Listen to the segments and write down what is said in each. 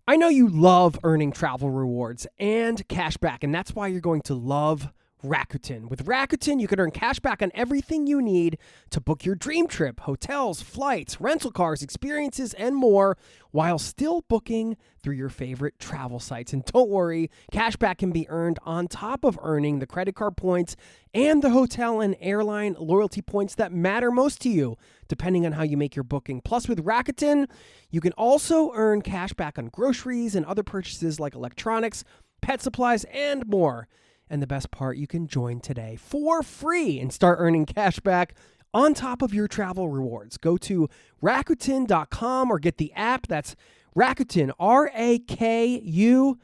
I know you love earning travel rewards and cash back, and that's why you're going to love Rakuten. With Rakuten, you can earn cash back on everything you need to book your dream trip, hotels, flights, rental cars, experiences, and more, while still booking through your favorite travel sites. And don't worry, cash back can be earned on top of earning the credit card points and the hotel and airline loyalty points that matter most to you, depending on how you make your booking. Plus, with Rakuten, you can also earn cash back on groceries and other purchases like electronics, pet supplies, and more. And the best part, you can join today for free and start earning cash back on top of your travel rewards. Go to Rakuten.com or get the app. That's Rakuten, Rakuten.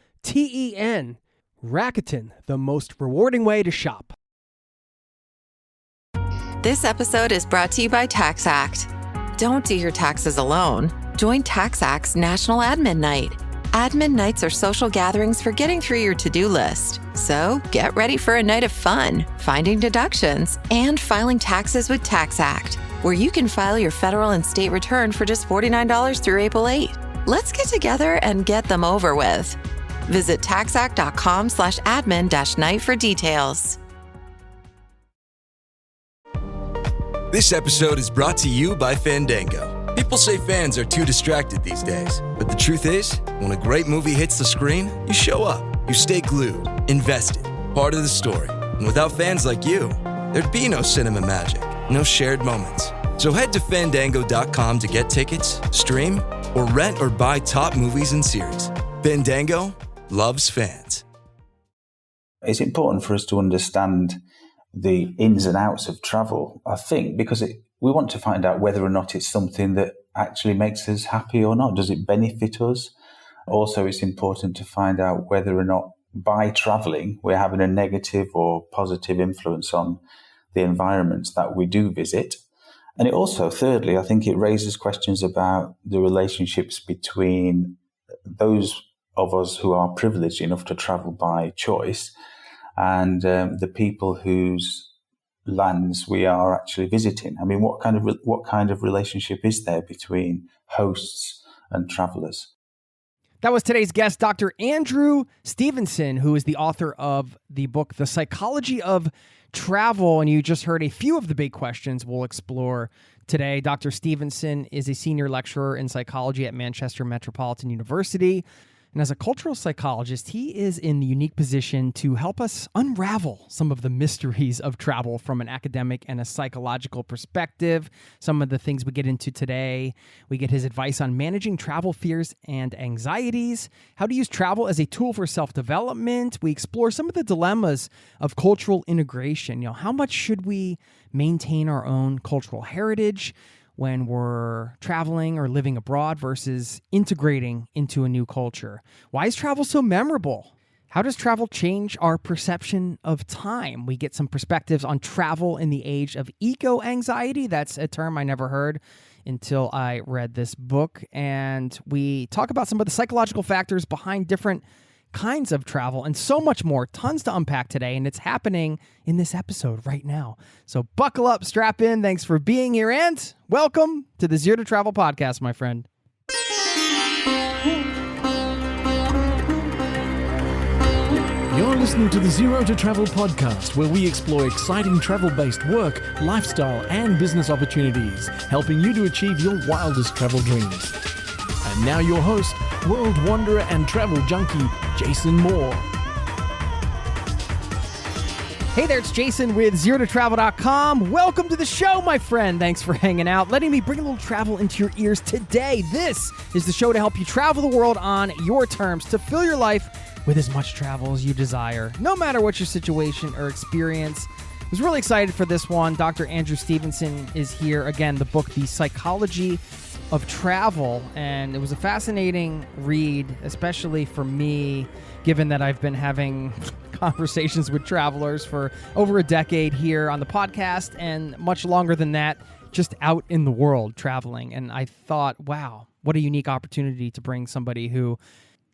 Rakuten, the most rewarding way to shop. This episode is brought to you by TaxAct. Don't do your taxes alone. Join TaxAct's National Admin Night. Admin nights are social gatherings for getting through your to-do list. So get ready for a night of fun, finding deductions, and filing taxes with TaxAct, where you can file your federal and state return for just $49 through April 8. Let's get together and get them over with. Visit taxact.com/admin-night for details. This episode is brought to you by Fandango. People say fans are too distracted these days, but the truth is, when a great movie hits the screen, you show up, you stay glued, invested, part of the story. And without fans like you, there'd be no cinema magic, no shared moments. So head to Fandango.com to get tickets, stream, or rent or buy top movies and series. Fandango loves fans. It's important for us to understand the ins and outs of travel, I think, because we want to find out whether or not it's something that actually makes us happy or not. Does it benefit us? Also, it's important to find out whether or not by traveling, we're having a negative or positive influence on the environments that we do visit. And it also, thirdly, I think it raises questions about the relationships between those of us who are privileged enough to travel by choice and the people whose lands we are actually visiting. I mean, what kind of relationship is there between hosts and travelers? That was today's guest, Dr. Andrew Stevenson, who is the author of the book, The Psychology of Travel. And you just heard a few of the big questions we'll explore today. Dr. Stevenson is a senior lecturer in psychology at Manchester Metropolitan University. And as a cultural psychologist, he is in the unique position to help us unravel some of the mysteries of travel from an academic and a psychological perspective. Some of the things we get into today, we get his advice on managing travel fears and anxieties, how to use travel as a tool for self-development. We explore some of the dilemmas of cultural integration. How much should we maintain our own cultural heritage when we're traveling or living abroad versus integrating into a new culture? Why is travel so memorable? How does travel change our perception of time? We get some perspectives on travel in the age of eco-anxiety. That's a term I never heard until I read this book. And we talk about some of the psychological factors behind different kinds of travel and so much more. Tons to unpack today, and it's happening in this episode right now. So buckle up, strap in. Thanks for being here, and welcome to the Zero to Travel podcast, my friend. You're listening to the Zero to Travel podcast, where we explore exciting travel-based work, lifestyle, and business opportunities, helping you to achieve your wildest travel dreams. And now your host, world wanderer and travel junkie, Jason Moore. Hey there, it's Jason with ZeroToTravel.com. Welcome to the show, my friend. Thanks for hanging out, letting me bring a little travel into your ears today. This is the show to help you travel the world on your terms, to fill your life with as much travel as you desire, no matter what your situation or experience. I was really excited for this one. Dr. Andrew Stevenson is here. Again, the book, The Psychology of Travel, and it was a fascinating read, especially for me, given that I've been having conversations with travelers for over a decade here on the podcast and much longer than that just out in the world traveling. And I thought, wow, what a unique opportunity to bring somebody who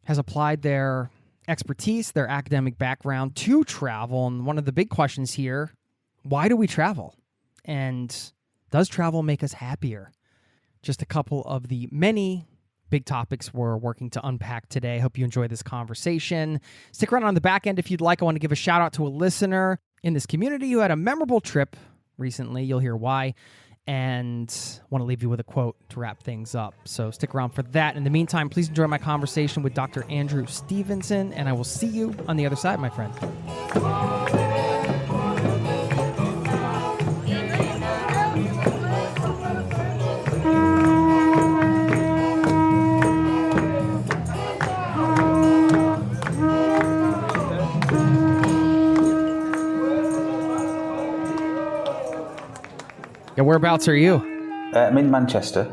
has applied their expertise, their academic background to travel. And one of the big questions here, why do we travel? And does travel make us happier? Just a couple of the many big topics we're working to unpack today. Hope you enjoy this conversation. Stick around on the back end if you'd like. I want to give a shout out to a listener in this community who had a memorable trip recently. You'll hear why. And want to leave you with a quote to wrap things up. So stick around for that. In the meantime, please enjoy my conversation with Dr. Andrew Stevenson, and I will see you on the other side, my friend. Yeah, whereabouts are you? I'm in Manchester,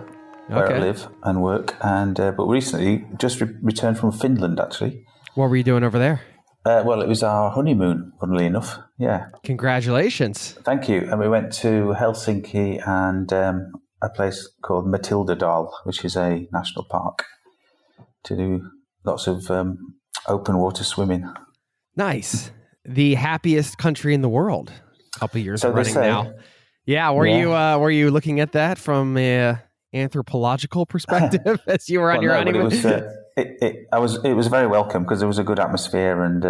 where Okay. I live and work, and but recently just returned from Finland, actually. What were you doing over there? Well, it was our honeymoon, funnily enough. Yeah, Congratulations. thank you. And we went to Helsinki and a place called Matildadal, which is a national park, to do lots of open water swimming. Nice. The happiest country in the world. A couple of years So they running say. now. Yeah, were you looking at that from a anthropological perspective as you were on your no, but honeymoon? it was very welcome because there was a good atmosphere and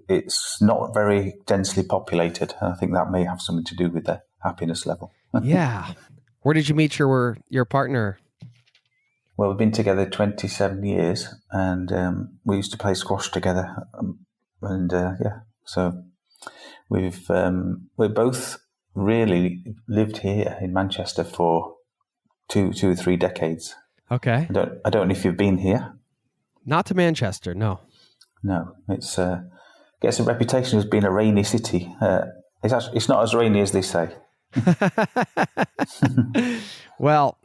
it's not very densely populated. I think that may have something to do with the happiness level. Yeah. Where did you meet your partner? Well, we've been together 27 years and we used to play squash together. So we're both really lived here in Manchester for two or three decades. Okay. I don't know if you've been here. Not to Manchester, no. No, it's gets a reputation as being a rainy city. It's not as rainy as they say. Well,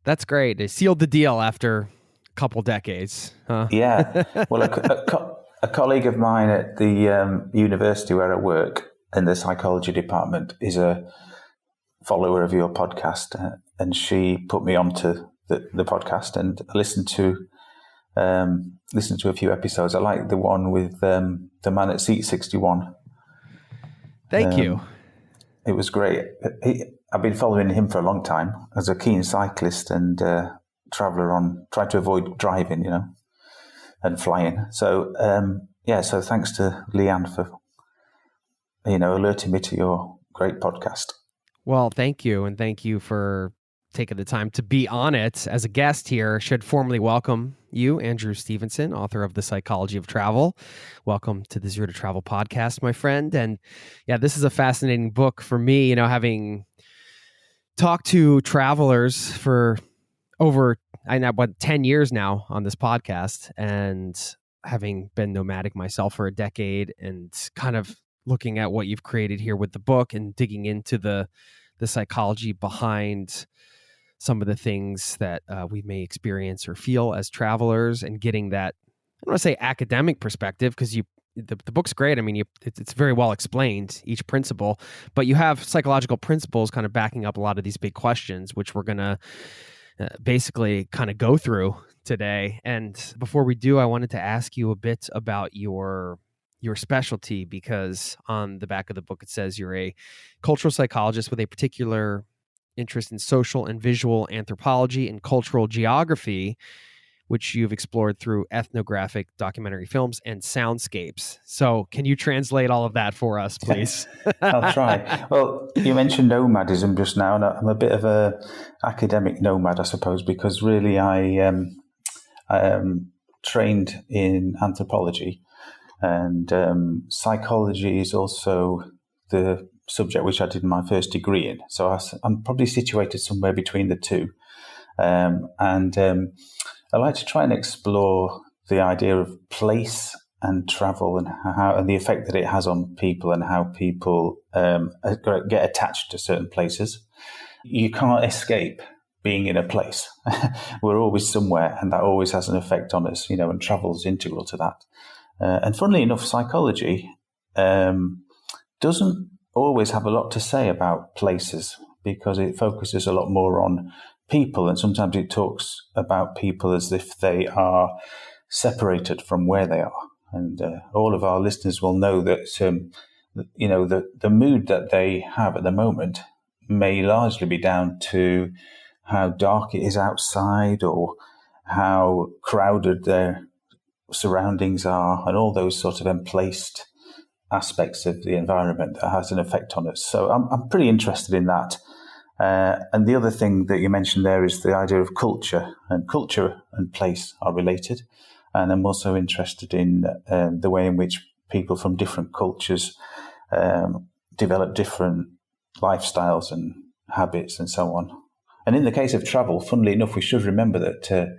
that's great. They sealed the deal after a couple decades, huh? Yeah. Well, a colleague of mine at the university where I work in the psychology department is a follower of your podcast, and she put me onto the podcast, and I listened to a few episodes. I like the one with the man at seat 61. Thank you. It was great. I've been following him for a long time as a keen cyclist and traveller trying to avoid driving, and flying. So, so thanks to Leanne for, alerting me to your great podcast. Well, thank you. And thank you for taking the time to be on it as a guest here. Should formally welcome you, Andrew Stevenson, author of The Psychology of Travel. Welcome to the Zero to Travel podcast, my friend. And yeah, this is a fascinating book for me, having talked to travelers for over 10 years now on this podcast, and having been nomadic myself for a decade, and kind of looking at what you've created here with the book and digging into the psychology behind some of the things that we may experience or feel as travelers, and getting that, I don't want to say academic perspective, because the book's great. I mean, it's very well explained, each principle, but you have psychological principles kind of backing up a lot of these big questions, which we're going to basically kind of go through today. And before we do, I wanted to ask you a bit about your specialty, because on the back of the book, it says you're a cultural psychologist with a particular interest in social and visual anthropology and cultural geography, which you've explored through ethnographic documentary films and soundscapes. So can you translate all of that for us, please? I'll try. Well, you mentioned nomadism just now, and I'm a bit of a academic nomad, I suppose, because really I trained in anthropology, and psychology is also the subject which I did my first degree in. So I'm probably situated somewhere between the two. I like to try and explore the idea of place and travel, and the effect that it has on people, and how people get attached to certain places. You can't escape being in a place. We're always somewhere, and that always has an effect on us, and travel is integral to that. And funnily enough, psychology doesn't always have a lot to say about places, because it focuses a lot more on people, and sometimes it talks about people as if they are separated from where they are. And all of our listeners will know that the mood that they have at the moment may largely be down to how dark it is outside, or how crowded their surroundings are, and all those sort of emplaced aspects of the environment that has an effect on us. So I'm pretty interested in that. And the other thing that you mentioned there is the idea of culture, and culture and place are related. And I'm also interested in the way in which people from different cultures develop different lifestyles and habits and so on. And in the case of travel, funnily enough, we should remember that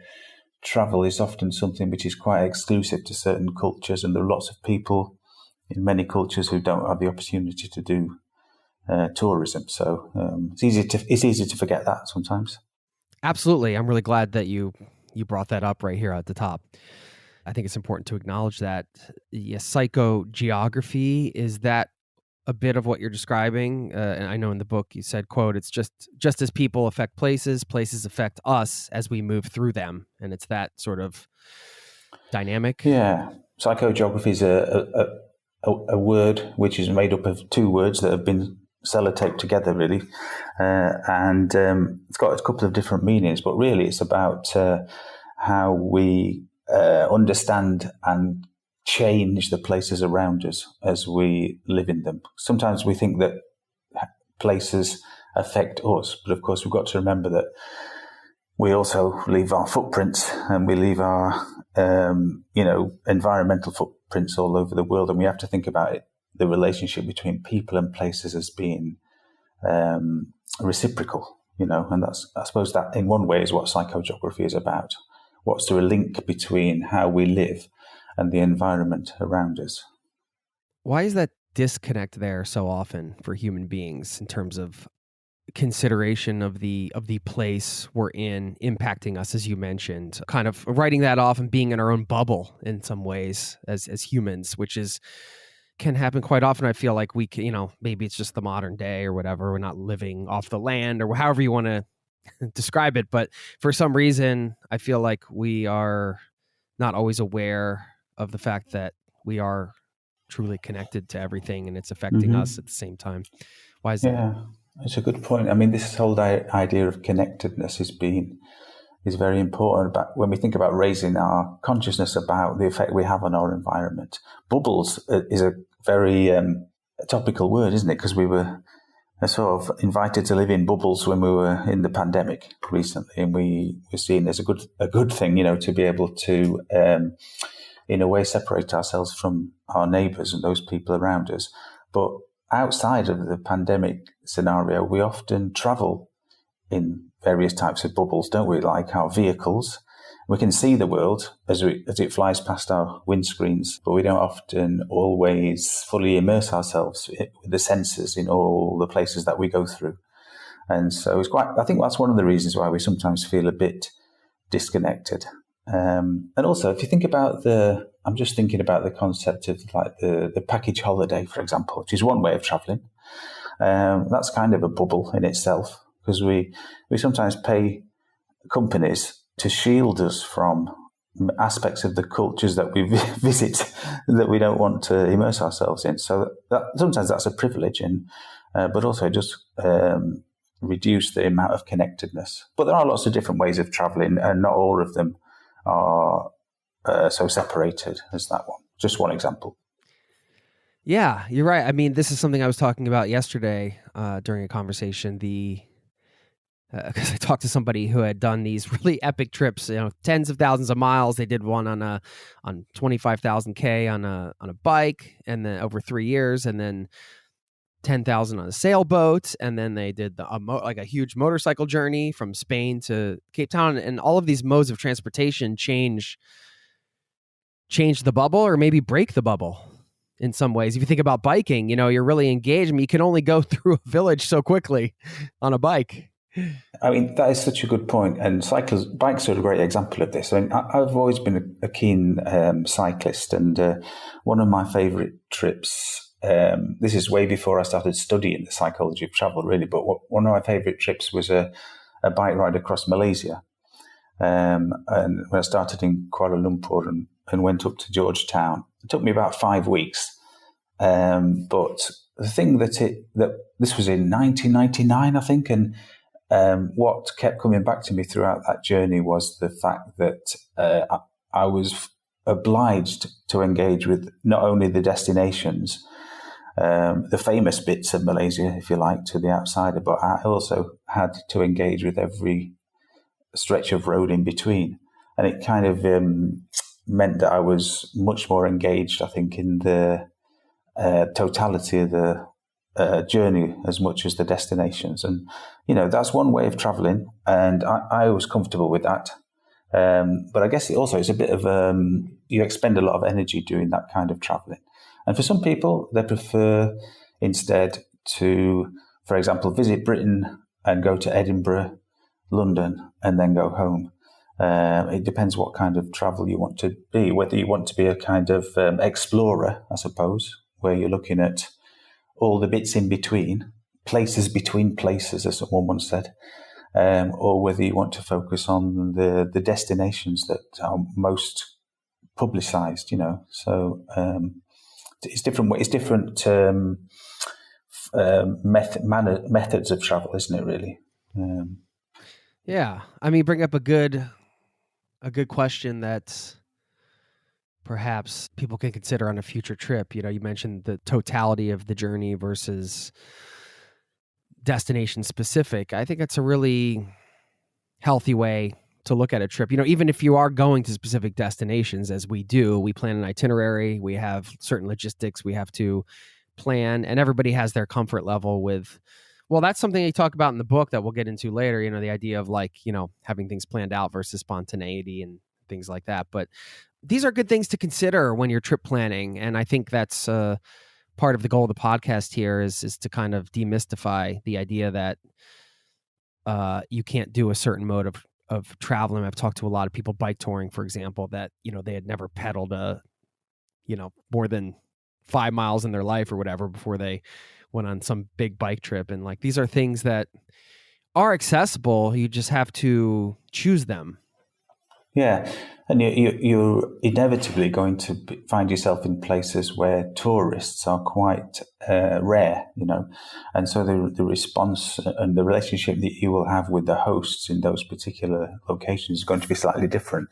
travel is often something which is quite exclusive to certain cultures, and there are lots of people in many cultures who don't have the opportunity to do tourism. So it's easy to forget that sometimes. Absolutely. I'm really glad that you brought that up right here at the top. I think it's important to acknowledge that psychogeography, is that a bit of what you're describing? And I know in the book you said, quote, it's just as people affect places, places affect us as we move through them. And it's that sort of dynamic. Yeah. Psychogeography is a word which is made up of two words that have been sellotaped together, really. And it's got a couple of different meanings, but really it's about how we understand and change the places around us as we live in them. Sometimes we think that places affect us, but of course we've got to remember that we also leave our footprints, and we leave our environmental footprints all over the world, and we have to think about it, the relationship between people and places, as being reciprocal, and that's, I suppose, that in one way is what psychogeography is about. What's there a link between how we live and the environment around us? Why is that disconnect there so often for human beings in terms of consideration of the place we're in impacting us, as you mentioned, kind of writing that off and being in our own bubble in some ways as humans, which can happen quite often. I feel like we can, maybe it's just the modern day or whatever. We're not living off the land, or however you want to describe it. But for some reason, I feel like we are not always aware of the fact that we are truly connected to everything, and it's affecting us at the same time. Why is that? Yeah, it's a good point. I mean, this whole idea of connectedness is very important. But when we think about raising our consciousness about the effect we have on our environment, bubbles is a very topical word, isn't it? Because we were sort of invited to live in bubbles when we were in the pandemic recently, and we were seen as a good thing, to be able to, in a way, separate ourselves from our neighbours and those people around us. But outside of the pandemic scenario, we often travel in various types of bubbles, don't we? Like our vehicles. We can see the world as it flies past our windscreens, but we don't often always fully immerse ourselves with the senses in all the places that we go through. And so I think that's one of the reasons why we sometimes feel a bit disconnected. And also, if you think about I'm just thinking about the concept of like the package holiday, for example, which is one way of traveling. That's kind of a bubble in itself, because we sometimes pay companies to shield us from aspects of the cultures that we visit that we don't want to immerse ourselves in. So sometimes that's a privilege, but also just reduce the amount of connectedness. But there are lots of different ways of traveling, and not all of them are so separated as that one. Just one example. Yeah, you're right. I mean, this is something I was talking about yesterday during a conversation. Because I talked to somebody who had done these really epic trips, tens of thousands of miles. They did one on 25,000 K on a bike, and then over 3 years, and then 10,000 on a sailboat, and then they did a huge motorcycle journey from Spain to Cape Town, and all of these modes of transportation change the bubble, or maybe break the bubble in some ways. If you think about biking, you're really engaged. I mean, you can only go through a village so quickly on a bike. I mean, that is such a good point. And bikes are a great example of this. I mean, I've always been a keen cyclist, and one of my favourite trips, this is way before I started studying the psychology of travel, really, but one of my favourite trips was a bike ride across Malaysia. And when I started in Kuala Lumpur and went up to Georgetown, it took me about 5 weeks. But the thing that this was in 1999, I think, and what kept coming back to me throughout that journey was the fact that I was obliged to engage with not only the destinations, the famous bits of Malaysia, if you like, to the outsider, but I also had to engage with every stretch of road in between. And it kind of meant that I was much more engaged, I think, in the totality of the journey as much as the destinations. And, that's one way of traveling, and I was comfortable with that. But I guess it's a bit of, you expend a lot of energy doing that kind of traveling. And for some people, they prefer instead to, for example, visit Britain and go to Edinburgh, London, and then go home. It depends what kind of travel you want to be, whether you want to be a kind of explorer, I suppose, where you're looking at all the bits in between, places between places, as someone once said, or whether you want to focus on the destinations that are most publicized, So it's different. It's different methods of travel, isn't it? Really. Yeah, I mean, bring up a good question that perhaps people can consider on a future trip. You mentioned the totality of the journey versus destination specific. I think that's a really healthy way to look at a trip. Even if you are going to specific destinations, as we do, we plan an itinerary, we have certain logistics we have to plan, and everybody has their comfort level with, well, that's something they talk about in the book that we'll get into later, the idea of having things planned out versus spontaneity and things like that. But these are good things to consider when you're trip planning. And I think that's part of the goal of the podcast here is to kind of demystify the idea that you can't do a certain mode of traveling. I've talked to a lot of people bike touring, for example, that, they had never pedaled more than 5 miles in their life or whatever before they went on some big bike trip. And these are things that are accessible. You just have to choose them. Yeah. And you're inevitably going to find yourself in places where tourists are quite rare, and so the response and the relationship that you will have with the hosts in those particular locations is going to be slightly different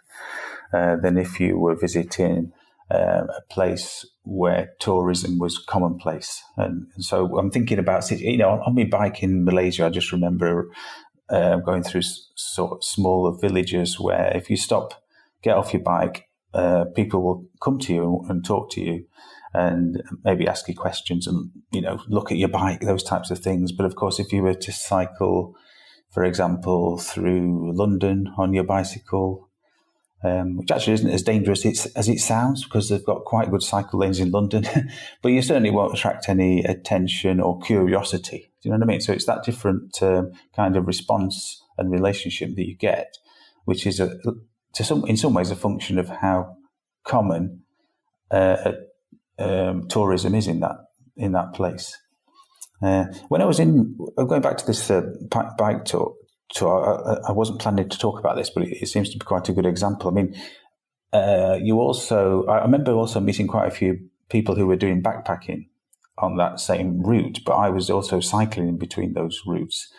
than if you were visiting a place where tourism was commonplace. And so I'm thinking about, on my bike in Malaysia, I just remember going through sort of smaller villages where if you get off your bike, people will come to you and talk to you and maybe ask you questions and, look at your bike, those types of things. But of course, if you were to cycle, for example, through London on your bicycle, which actually isn't as dangerous as it sounds because they've got quite good cycle lanes in London, but you certainly won't attract any attention or curiosity. Do you know what I mean? So it's that different kind of response and relationship that you get, which is in some ways a function of how common tourism is in that place. When I was going back to this bike tour, I wasn't planning to talk about this, but it seems to be quite a good example. I mean, I remember also meeting quite a few people who were doing backpacking on that same route, but I was also cycling in between those routes,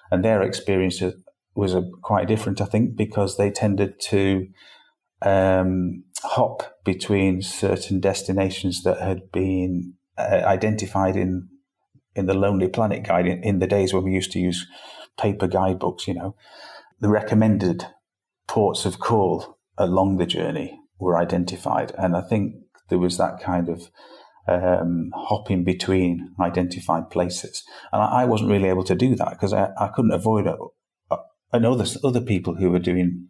and their experience was quite different, I think, because they tended to hop between certain destinations that had been identified in the Lonely Planet guide in the days when we used to use paper guidebooks. The recommended ports of call along the journey were identified, and I think there was that kind of hopping between identified places, and I wasn't really able to do that because I couldn't avoid it. I know there's other people who are doing,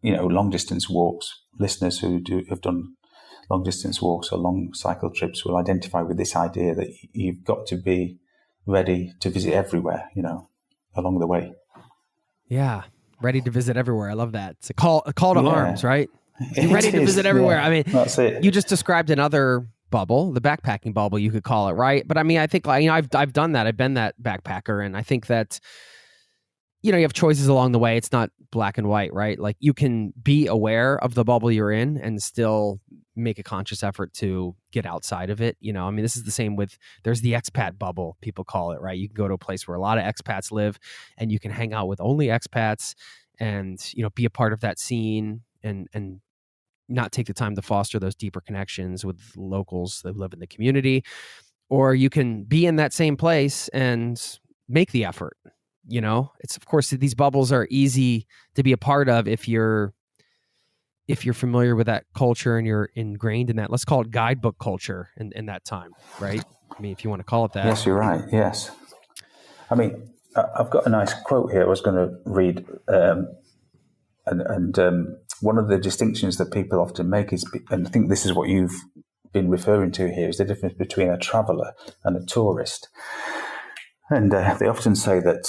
long distance walks. Listeners who have done long distance walks or long cycle trips will identify with this idea that you've got to be ready to visit everywhere, along the way. Yeah, ready to visit everywhere. I love that. It's a call to arms, right? You're ready to visit everywhere. Yeah, I mean, that's it. You just described another bubble, the backpacking bubble, you could call it, right? But I mean, I think I've done that. I've been that backpacker, and I think that you have choices along the way. It's not black and white, right? Like you can be aware of the bubble you're in and still make a conscious effort to get outside of it. I mean, this is the same there's the expat bubble, people call it, right? You can go to a place where a lot of expats live and you can hang out with only expats and, be a part of that scene and not take the time to foster those deeper connections with locals that live in the community. Or you can be in that same place and make the effort. It's, of course, these bubbles are easy to be a part of if you're familiar with that culture and you're ingrained in that, let's call it guidebook culture in that time, right? I mean, if you want to call it that. Yes, you're right. Yes. I mean, I've got a nice quote here I was going to read. And one of the distinctions that people often make is, and I think this is what you've been referring to here, is the difference between a traveller and a tourist. And they often say that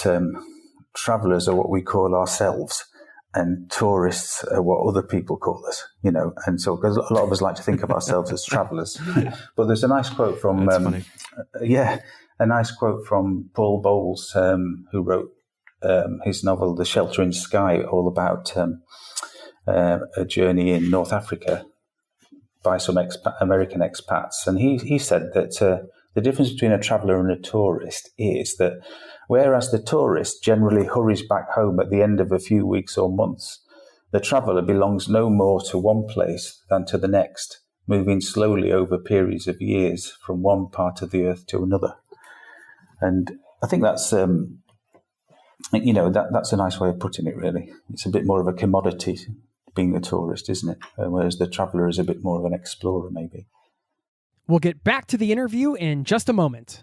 travellers are what we call ourselves, and tourists are what other people call us, and so because a lot of us like to think of ourselves as travellers. But there's a nice quote from, a nice quote from Paul Bowles, who wrote his novel The Sheltering Sky, all about a journey in North Africa by some American expats. And he said that the difference between a traveller and a tourist is that whereas the tourist generally hurries back home at the end of a few weeks or months, the traveller belongs no more to one place than to the next, moving slowly over periods of years from one part of the earth to another. And I think that's, that's a nice way of putting it, really. It's a bit more of a commodity being a tourist, isn't it? Whereas the traveller is a bit more of an explorer, maybe. We'll get back to the interview in just a moment.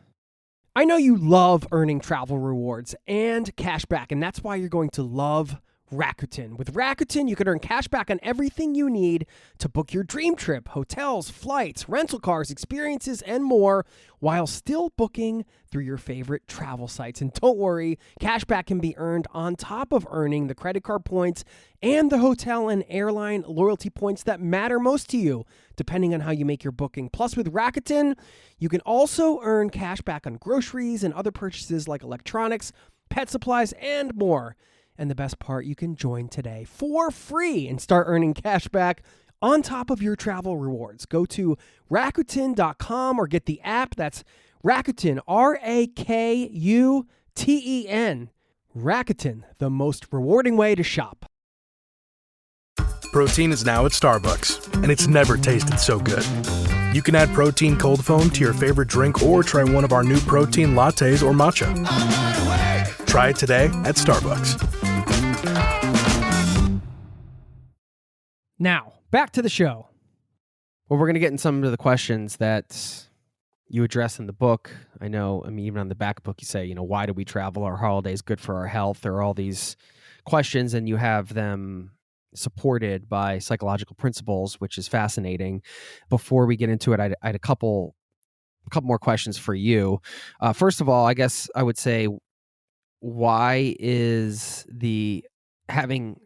I know you love earning travel rewards and cash back, and that's why you're going to love Rakuten. With Rakuten, you can earn cash back on everything you need to book your dream trip, hotels, flights, rental cars, experiences, and more, while still booking through your favorite travel sites. And don't worry, cash back can be earned on top of earning the credit card points and the hotel and airline loyalty points that matter most to you, depending on how you make your booking. Plus, with Rakuten, you can also earn cash back on groceries and other purchases like electronics, pet supplies, and more. And the best part, you can join today for free and start earning cash back on top of your travel rewards. Go to Rakuten.com or get the app. That's Rakuten, Rakuten. Rakuten, the most rewarding way to shop. Protein is now at Starbucks, and it's never tasted so good. You can add protein cold foam to your favorite drink or try one of our new protein lattes or matcha. Try it today at Starbucks. Now, back to the show. Well, we're going to get in some of the questions that you address in the book. I know, even on the back book, you say, why do we travel? Are holidays good for our health? There are all these questions, and you have them supported by psychological principles, which is fascinating. Before we get into it, I had a couple more questions for you. First of all, I guess I would say, why is having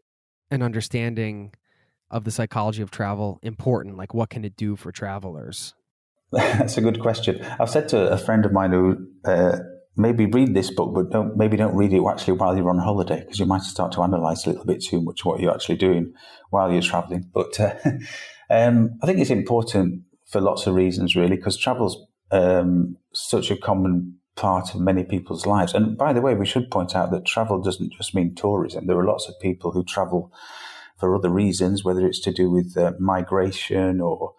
an understanding of the psychology of travel important? Like, what can it do for travelers? That's a good question. I've said to a friend of mine who maybe read this book, but don't read it actually while you're on holiday, because you might start to analyse a little bit too much what you're actually doing while you're travelling. But I think it's important for lots of reasons, really, because travel's such a common part of many people's lives. And by the way, we should point out that travel doesn't just mean tourism. There are lots of people who travel for other reasons, whether it's to do with migration or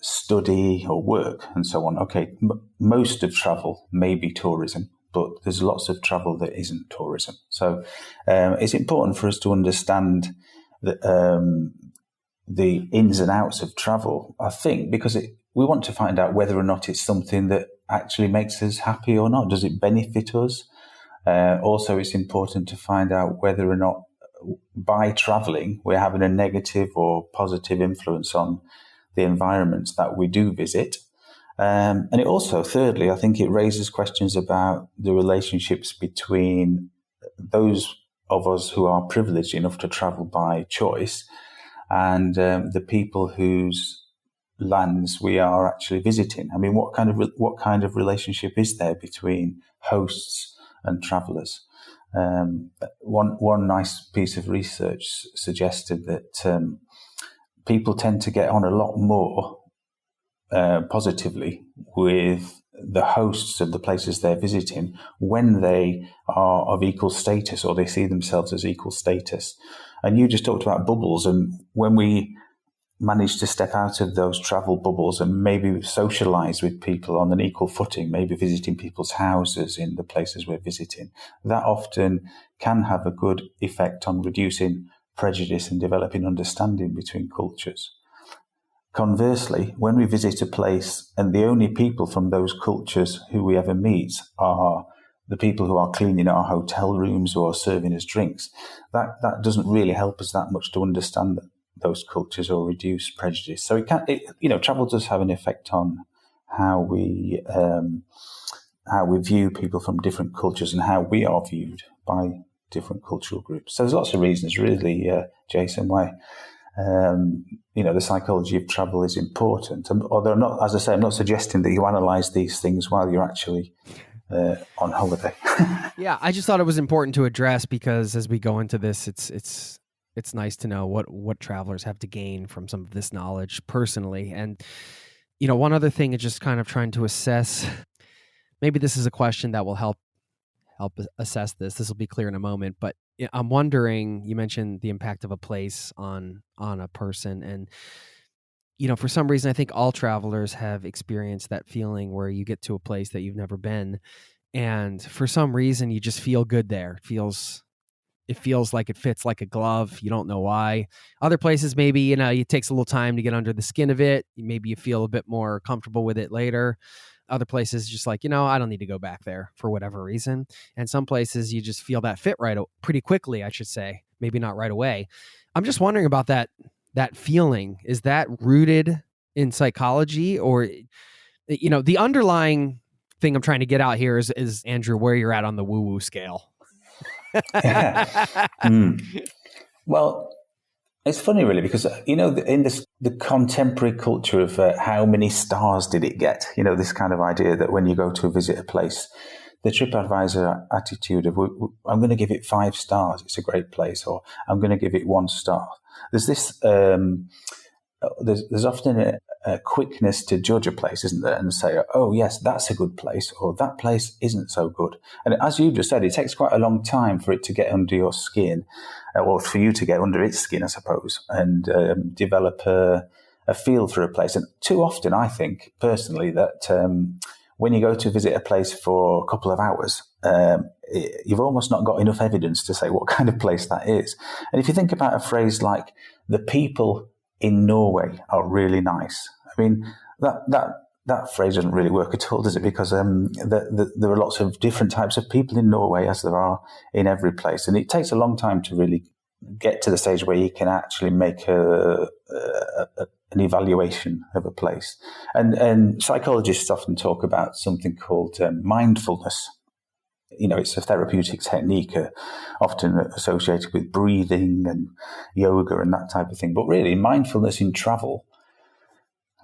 study or work and so on. Okay, most of travel may be tourism, but there's lots of travel that isn't tourism. So it's important for us to understand the ins and outs of travel, I think, because we want to find out whether or not it's something that actually makes us happy or not. Does it benefit us? Also, it's important to find out whether or not by traveling we're having a negative or positive influence on the environments that we do visit. And it also, thirdly, I think it raises questions about the relationships between those of us who are privileged enough to travel by choice and the people whose lands we are actually visiting. I mean, what kind of relationship is there between hosts and travellers? One nice piece of research suggested that people tend to get on a lot more positively with the hosts of the places they're visiting when they are of equal status, or they see themselves as equal status. And you just talked about bubbles, and when we manage to step out of those travel bubbles and maybe socialize with people on an equal footing, maybe visiting people's houses in the places we're visiting, that often can have a good effect on reducing prejudice and developing understanding between cultures. Conversely, when we visit a place and the only people from those cultures who we ever meet are the people who are cleaning our hotel rooms or serving us drinks, that doesn't really help us that much to understand those cultures or reduce prejudice. So travel does have an effect on how we view people from different cultures and how we are viewed by different cultural groups. So there's lots of reasons, really, Jason, why the psychology of travel is important. Although, I'm not suggesting that you analyze these things while you're actually on holiday. Yeah, I just thought it was important to address, because as we go into this, it's nice to know what travelers have to gain from some of this knowledge personally. And, one other thing is just kind of trying to assess, maybe this is a question that will help assess this. This will be clear in a moment, but I'm wondering, you mentioned the impact of a place on a person. And, for some reason, I think all travelers have experienced that feeling where you get to a place that you've never been. And for some reason, you just feel good there. It feels like it fits like a glove. You don't know why. Other places, maybe, it takes a little time to get under the skin of it. Maybe you feel a bit more comfortable with it later. Other places, just like, I don't need to go back there for whatever reason. And some places you just feel that fit pretty quickly, I should say. Maybe not right away. I'm just wondering about that feeling. Is that rooted in psychology, or, the underlying thing I'm trying to get out here is Andrew, where you're at on the woo-woo scale. Well, it's funny, really, because, in the contemporary culture of how many stars did it get, this kind of idea that when you go to visit a place, the TripAdvisor attitude of, I'm going to give it 5 stars, it's a great place, or I'm going to give it 1 star. There's this, there's often a quickness to judge a place, isn't there? And say, oh, yes, that's a good place, or that place isn't so good. And as you just said, it takes quite a long time for it to get under your skin, or for you to get under its skin, I suppose, and develop a feel for a place. And too often, I think, personally, that when you go to visit a place for a couple of hours, you've almost not got enough evidence to say what kind of place that is. And if you think about a phrase like, the people in Norway are really nice. I mean, that phrase doesn't really work at all, does it? Because there are lots of different types of people in Norway, as there are in every place. And it takes a long time to really get to the stage where you can actually make an evaluation of a place. And psychologists often talk about something called mindfulness. It's a therapeutic technique, often associated with breathing and yoga and that type of thing. But really, mindfulness in travel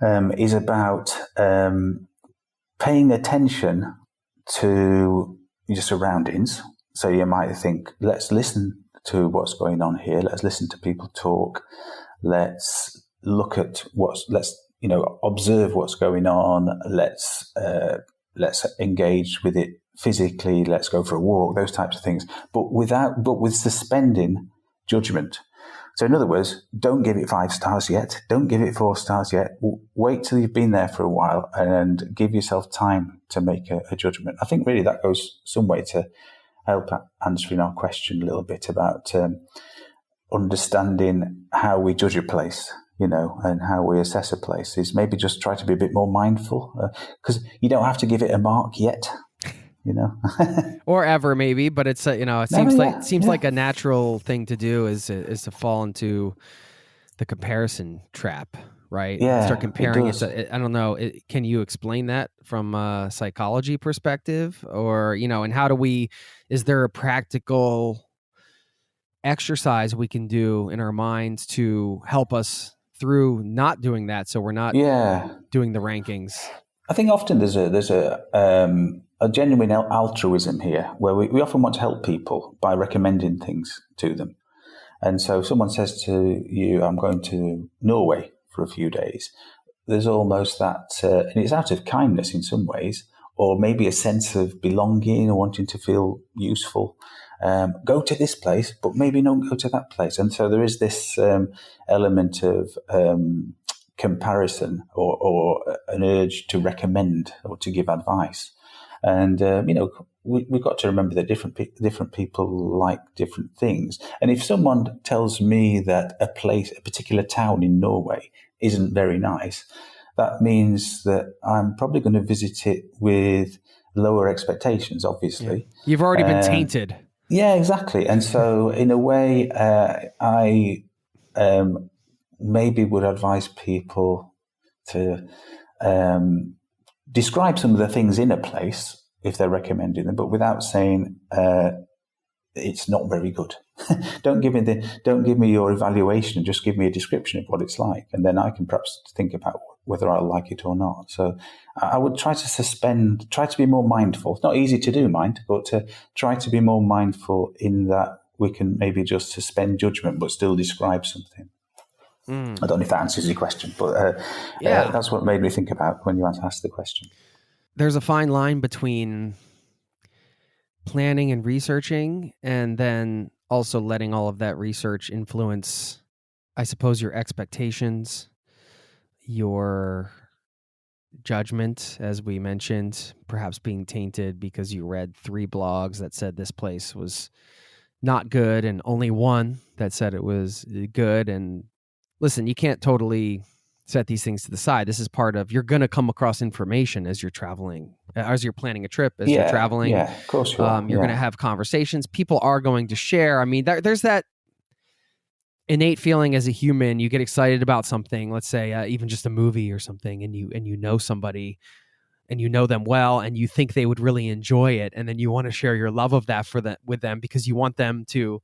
is about paying attention to your surroundings. So you might think, let's listen to what's going on here. Let's listen to people talk. Let's look at observe what's going on. Let's engage with it physically. Let's go for a walk. Those types of things, but with suspending judgment. So in other words, don't give it 5 stars yet. Don't give it 4 stars yet. Wait till you've been there for a while and give yourself time to make a judgment. I think really that goes some way to help answering our question a little bit about understanding how we judge a place, and how we assess a place, is maybe just try to be a bit more mindful, because you don't have to give it a mark yet. Or ever, maybe, but it's it seems like a natural thing to do is to fall into the comparison trap, right? Yeah, start comparing it. I don't know. Can you explain that from a psychology perspective, or and how do we? Is there a practical exercise we can do in our minds to help us through not doing that, so we're not doing the rankings? I think often there's a genuine altruism here, where we often want to help people by recommending things to them. And so someone says to you, I'm going to Norway for a few days. There's almost that, and it's out of kindness in some ways, or maybe a sense of belonging or wanting to feel useful. Go to this place, but maybe don't go to that place. And so there is this element of comparison or an urge to recommend or to give advice. And, we've got to remember that different people like different things. And if someone tells me that a particular town in Norway isn't very nice, that means that I'm probably going to visit it with lower expectations, obviously. Yeah. You've already been tainted. Yeah, exactly. And so in a way, I maybe would advise people to describe some of the things in a place if they're recommending them, but without saying it's not very good. Don't give me your evaluation. Just give me a description of what it's like, and then I can perhaps think about whether I like it or not. So I would try to be more mindful. It's not easy to do, but to try to be more mindful in that we can maybe just suspend judgment, but still describe something. I don't know if that answers your question, but that's what made me think about when you asked the question. There's a fine line between planning and researching, and then also letting all of that research influence, I suppose, your expectations, your judgment, as we mentioned, perhaps being tainted because you read 3 blogs that said this place was not good and only one that said it was good. And listen, you can't totally set these things to the side. This is part of, you're going to come across information as you're traveling, as you're planning a trip, as you're traveling. Yeah, of course you are. You're going to have conversations. People are going to share. I mean, there's that innate feeling as a human. You get excited about something, let's say even just a movie or something, and you know somebody and you know them well, and you think they would really enjoy it. And then you want to share your love of that with them because you want them to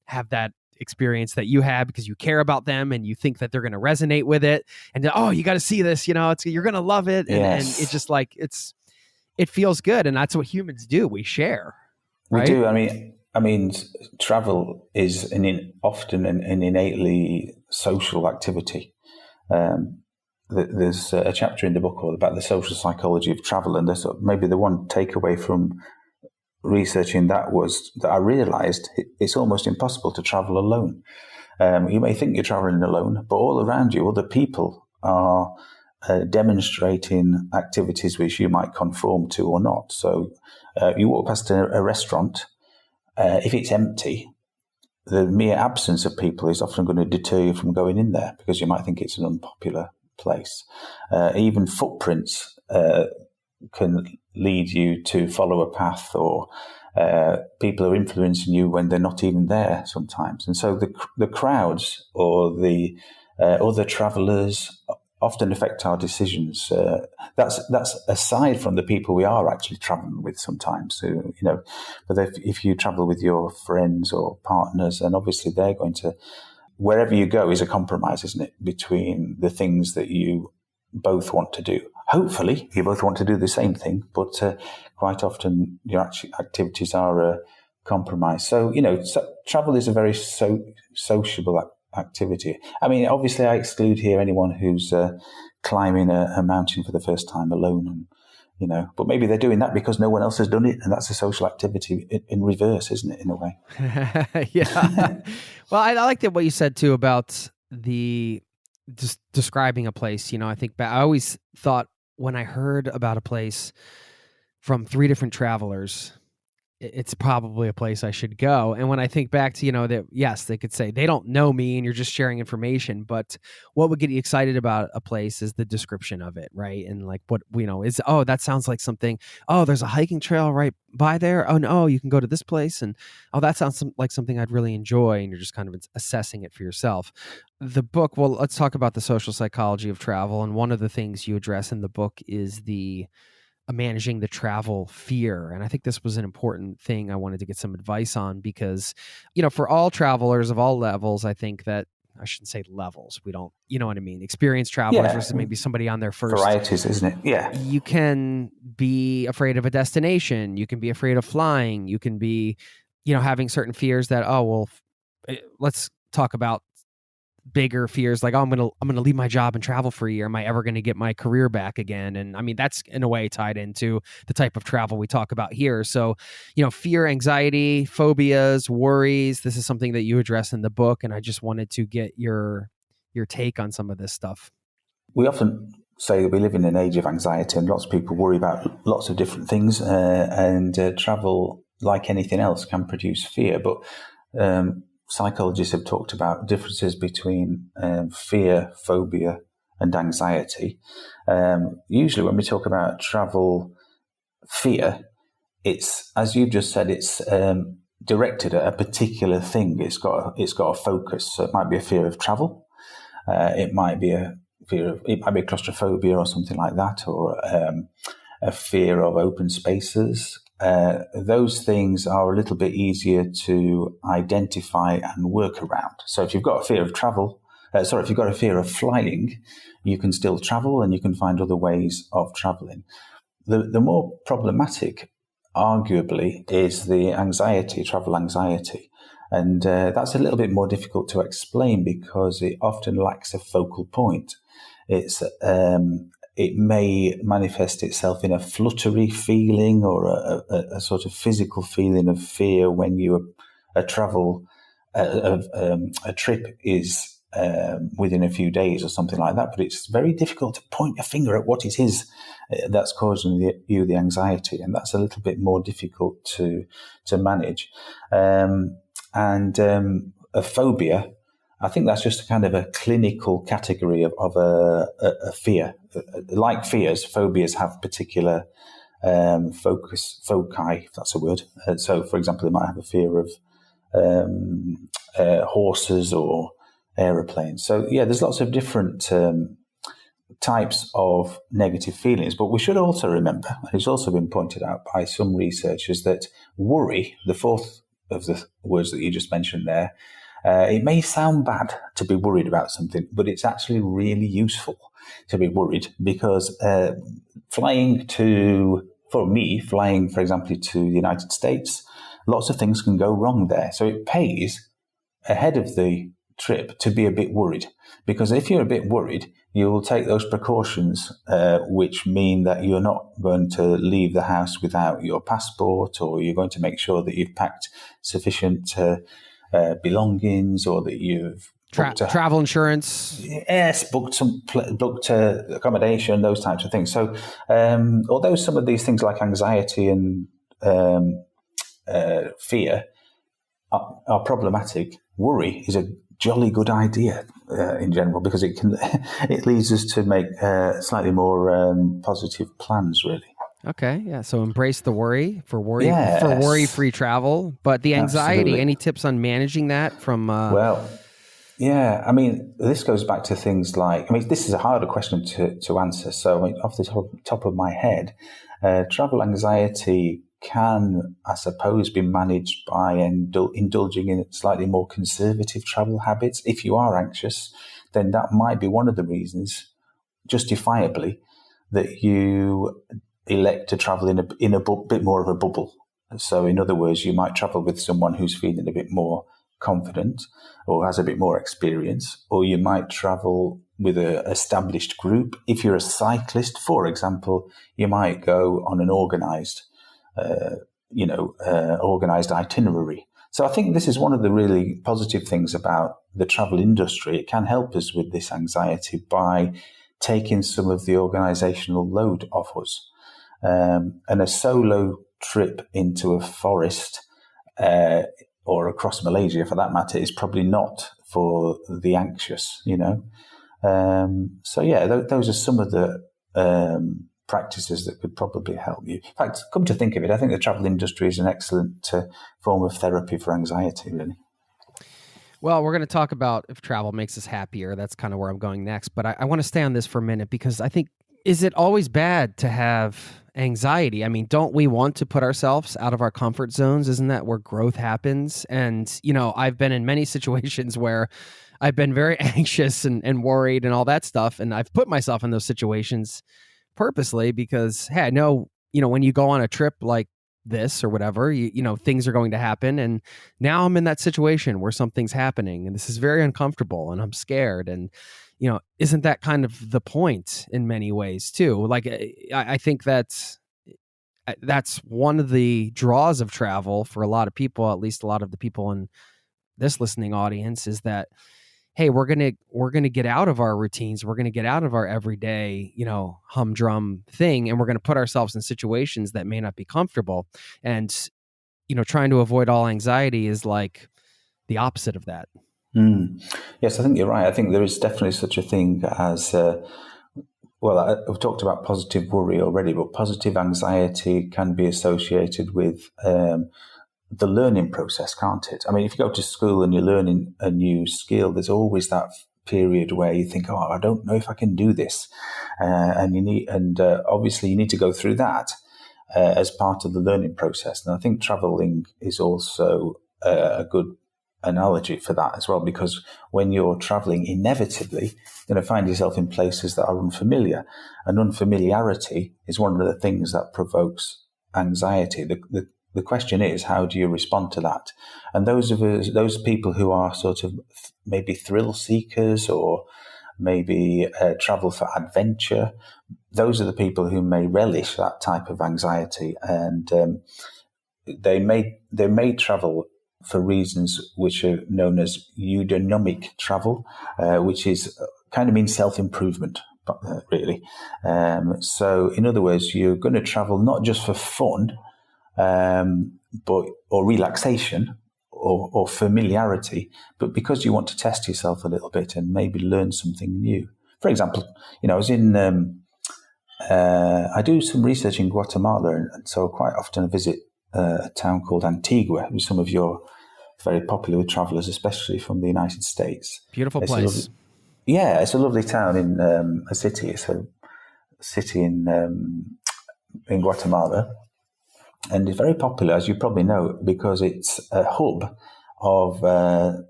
have that experience that you had, because you care about them and you think that they're going to resonate with it. And you got to see this, you're going to love it. And it's just like, it feels good. And that's what humans do. We share. Right? We do. I mean, travel is often an innately social activity. There's a chapter in the book all about the social psychology of travel. And maybe the one takeaway from researching that was that I realized it's almost impossible to travel alone. You may think you're traveling alone, but all around you, other people are demonstrating activities which you might conform to or not. So you walk past a restaurant, if it's empty, the mere absence of people is often going to deter you from going in there because you might think it's an unpopular place. Even footprints can lead you to follow a path, or people are influencing you when they're not even there sometimes. And so the crowds or the other travelers often affect our decisions. That's aside from the people we are actually traveling with sometimes. So, but if you travel with your friends or partners, and obviously they're going to, wherever you go is a compromise, isn't it, between the things that you both want to do. Hopefully, you both want to do the same thing, but quite often your activities are a compromise. So, travel is a very sociable activity. I mean, obviously, I exclude here anyone who's climbing a mountain for the first time alone, and but maybe they're doing that because no one else has done it, and that's a social activity in reverse, isn't it, in a way? Yeah. Well, I like what you said too about just describing a place. I think I always thought when I heard about a place from 3 different travelers, it's probably a place I should go. And when I think back to, that, yes, they could say they don't know me and you're just sharing information, but what would get you excited about a place is the description of it, right? And like what, is, that sounds like something, there's a hiking trail right by there. Oh no, you can go to this place. And that sounds like something I'd really enjoy. And you're just kind of assessing it for yourself. The book, well, let's talk about the social psychology of travel. And one of the things you address in the book is managing the travel fear. And I think this was an important thing I wanted to get some advice on because, for all travelers of all levels, I think that I shouldn't say levels. We don't, you know what I mean? Experienced travelers versus maybe somebody on their first. Varieties, isn't it? Yeah. You can be afraid of a destination. You can be afraid of flying. You can be, having certain fears that, let's talk about bigger fears like, oh, I'm gonna leave my job and travel for a year. Am I ever going to get my career back again? And I mean, that's in a way tied into the type of travel we talk about here. So, fear, anxiety, phobias, worries. This is something that you address in the book, and I just wanted to get your take on some of this stuff. We often say that we live in an age of anxiety, and lots of people worry about lots of different things. And travel, like anything else, can produce fear. But psychologists have talked about differences between fear, phobia, and anxiety. Usually when we talk about travel fear, it's, as you've just said, it's directed at a particular thing. It's got a focus. So it might be a fear of travel. It might be claustrophobia or something like that, or a fear of open spaces. Those things are a little bit easier to identify and work around. So if you've got a fear of if you've got a fear of flying, you can still travel and you can find other ways of traveling. The more problematic, arguably, is the anxiety, travel anxiety. And that's a little bit more difficult to explain because it often lacks a focal point. It may manifest itself in a fluttery feeling or a sort of physical feeling of fear when a trip is within a few days or something like that. But it's very difficult to point your finger at what it is that's causing you the anxiety, and that's a little bit more difficult to manage. And a phobia, I think that's just a kind of a clinical category of a fear. Like fears, phobias have particular foci, if that's a word. So, for example, they might have a fear of horses or aeroplanes. So, yeah, there's lots of different types of negative feelings. But we should also remember, and it's also been pointed out by some researchers, that worry, the fourth of the words that you just mentioned there, it may sound bad to be worried about something, but it's actually really useful to be worried because flying, for example, to the United States, lots of things can go wrong there. So it pays ahead of the trip to be a bit worried, because if you're a bit worried, you will take those precautions, which mean that you're not going to leave the house without your passport, or you're going to make sure that you've packed sufficient belongings, or that you've travel insurance. Yes, booked accommodation, those types of things. So, although some of these things like anxiety and fear are problematic, worry is a jolly good idea in general, because it leads us to make slightly more positive plans, really. Okay, yeah. So embrace the worry for Yes. worry-free travel, but the anxiety. Absolutely. Any tips on managing that from? Well, yeah. I mean, this goes back to things like. I mean, this is a harder question to answer. So, I mean, off the top of my head, travel anxiety can, I suppose, be managed by indulging in slightly more conservative travel habits. If you are anxious, then that might be one of the reasons, justifiably, that you elect to travel in a bit more of a bubble. So, in other words, you might travel with someone who's feeling a bit more confident or has a bit more experience, or you might travel with an established group. If you're a cyclist, for example, you might go on an organized itinerary. So I think this is one of the really positive things about the travel industry. It can help us with this anxiety by taking some of the organizational load off us. And a solo trip into a forest or across Malaysia, for that matter, is probably not for the anxious, So, yeah, those are some of the practices that could probably help you. In fact, come to think of it, I think the travel industry is an excellent form of therapy for anxiety, really. Well, we're going to talk about if travel makes us happier. That's kind of where I'm going next. But I want to stay on this for a minute, because I think, is it always bad to have anxiety? I mean, don't we want to put ourselves out of our comfort zones? Isn't that where growth happens? And, I've been in many situations where I've been very anxious and worried and all that stuff. And I've put myself in those situations purposely because, hey, I know, when you go on a trip like this or whatever, things are going to happen. And now I'm in that situation where something's happening and this is very uncomfortable and I'm scared. And, isn't that kind of the point in many ways too? Like, I think that's one of the draws of travel for a lot of people, at least a lot of the people in this listening audience, is that, hey, we're gonna get out of our routines. We're gonna get out of our everyday, humdrum thing, and we're gonna put ourselves in situations that may not be comfortable. And trying to avoid all anxiety is like the opposite of that. Yes, I think you're right. I think there is definitely such a thing as I've talked about positive worry already, but positive anxiety can be associated with the learning process, can't it? I mean, if you go to school and you're learning a new skill, there's always that period where you think, I don't know if I can do this. Obviously you need to go through that as part of the learning process. And I think traveling is also a good analogy for that as well, because when you're traveling, inevitably you're going to find yourself in places that are unfamiliar. And unfamiliarity is one of the things that provokes anxiety. The question is, how do you respond to that? And those people who are sort of maybe thrill seekers or maybe travel for adventure, those are the people who may relish that type of anxiety, and they may travel for reasons which are known as eudaimonia travel, which is kind of means self-improvement, really. So, in other words, you're going to travel not just for fun, or relaxation or familiarity, but because you want to test yourself a little bit and maybe learn something new. For example, I was in, I do some research in Guatemala, and so quite often I visit a town called Antigua, which some of you are very popular with travelers, especially from the United States. Beautiful place. It's a lovely town in a city. It's a city in Guatemala. And it's very popular, as you probably know, because it's a hub of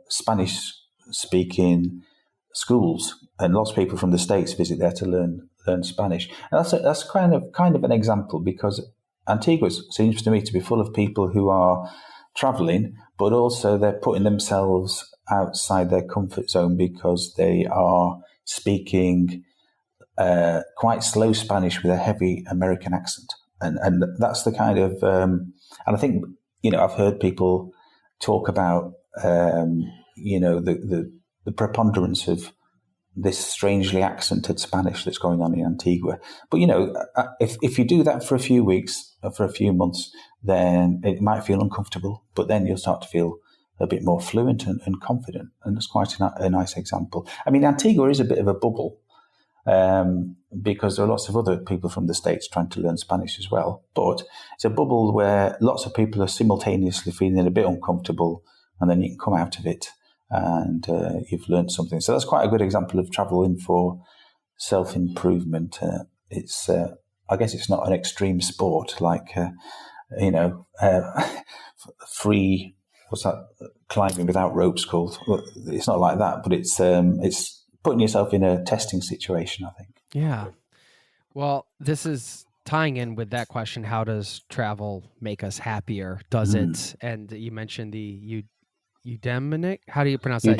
Spanish-speaking schools, and lots of people from the States visit there to learn Spanish. And that's kind of an example, because Antigua seems to me to be full of people who are traveling, but also they're putting themselves outside their comfort zone because they are speaking quite slow Spanish with a heavy American accent. And that's the kind of, and I think, I've heard people talk about, the preponderance of this strangely accented Spanish that's going on in Antigua. But, if you do that for a few weeks, or for a few months, then it might feel uncomfortable, but then you'll start to feel a bit more fluent and confident. And that's quite a nice example. I mean, Antigua is a bit of a bubble, because there are lots of other people from the States trying to learn Spanish as well. But it's a bubble where lots of people are simultaneously feeling a bit uncomfortable, and then you can come out of it and you've learned something. So that's quite a good example of traveling for self-improvement. It's I guess it's not an extreme sport like, free, what's that, climbing without ropes called? Well, it's not like that, but it's putting yourself in a testing situation, I think. Yeah. Well, this is tying in with that question. How does travel make us happier? Does it? And you mentioned the eudaimonia. How do you pronounce that?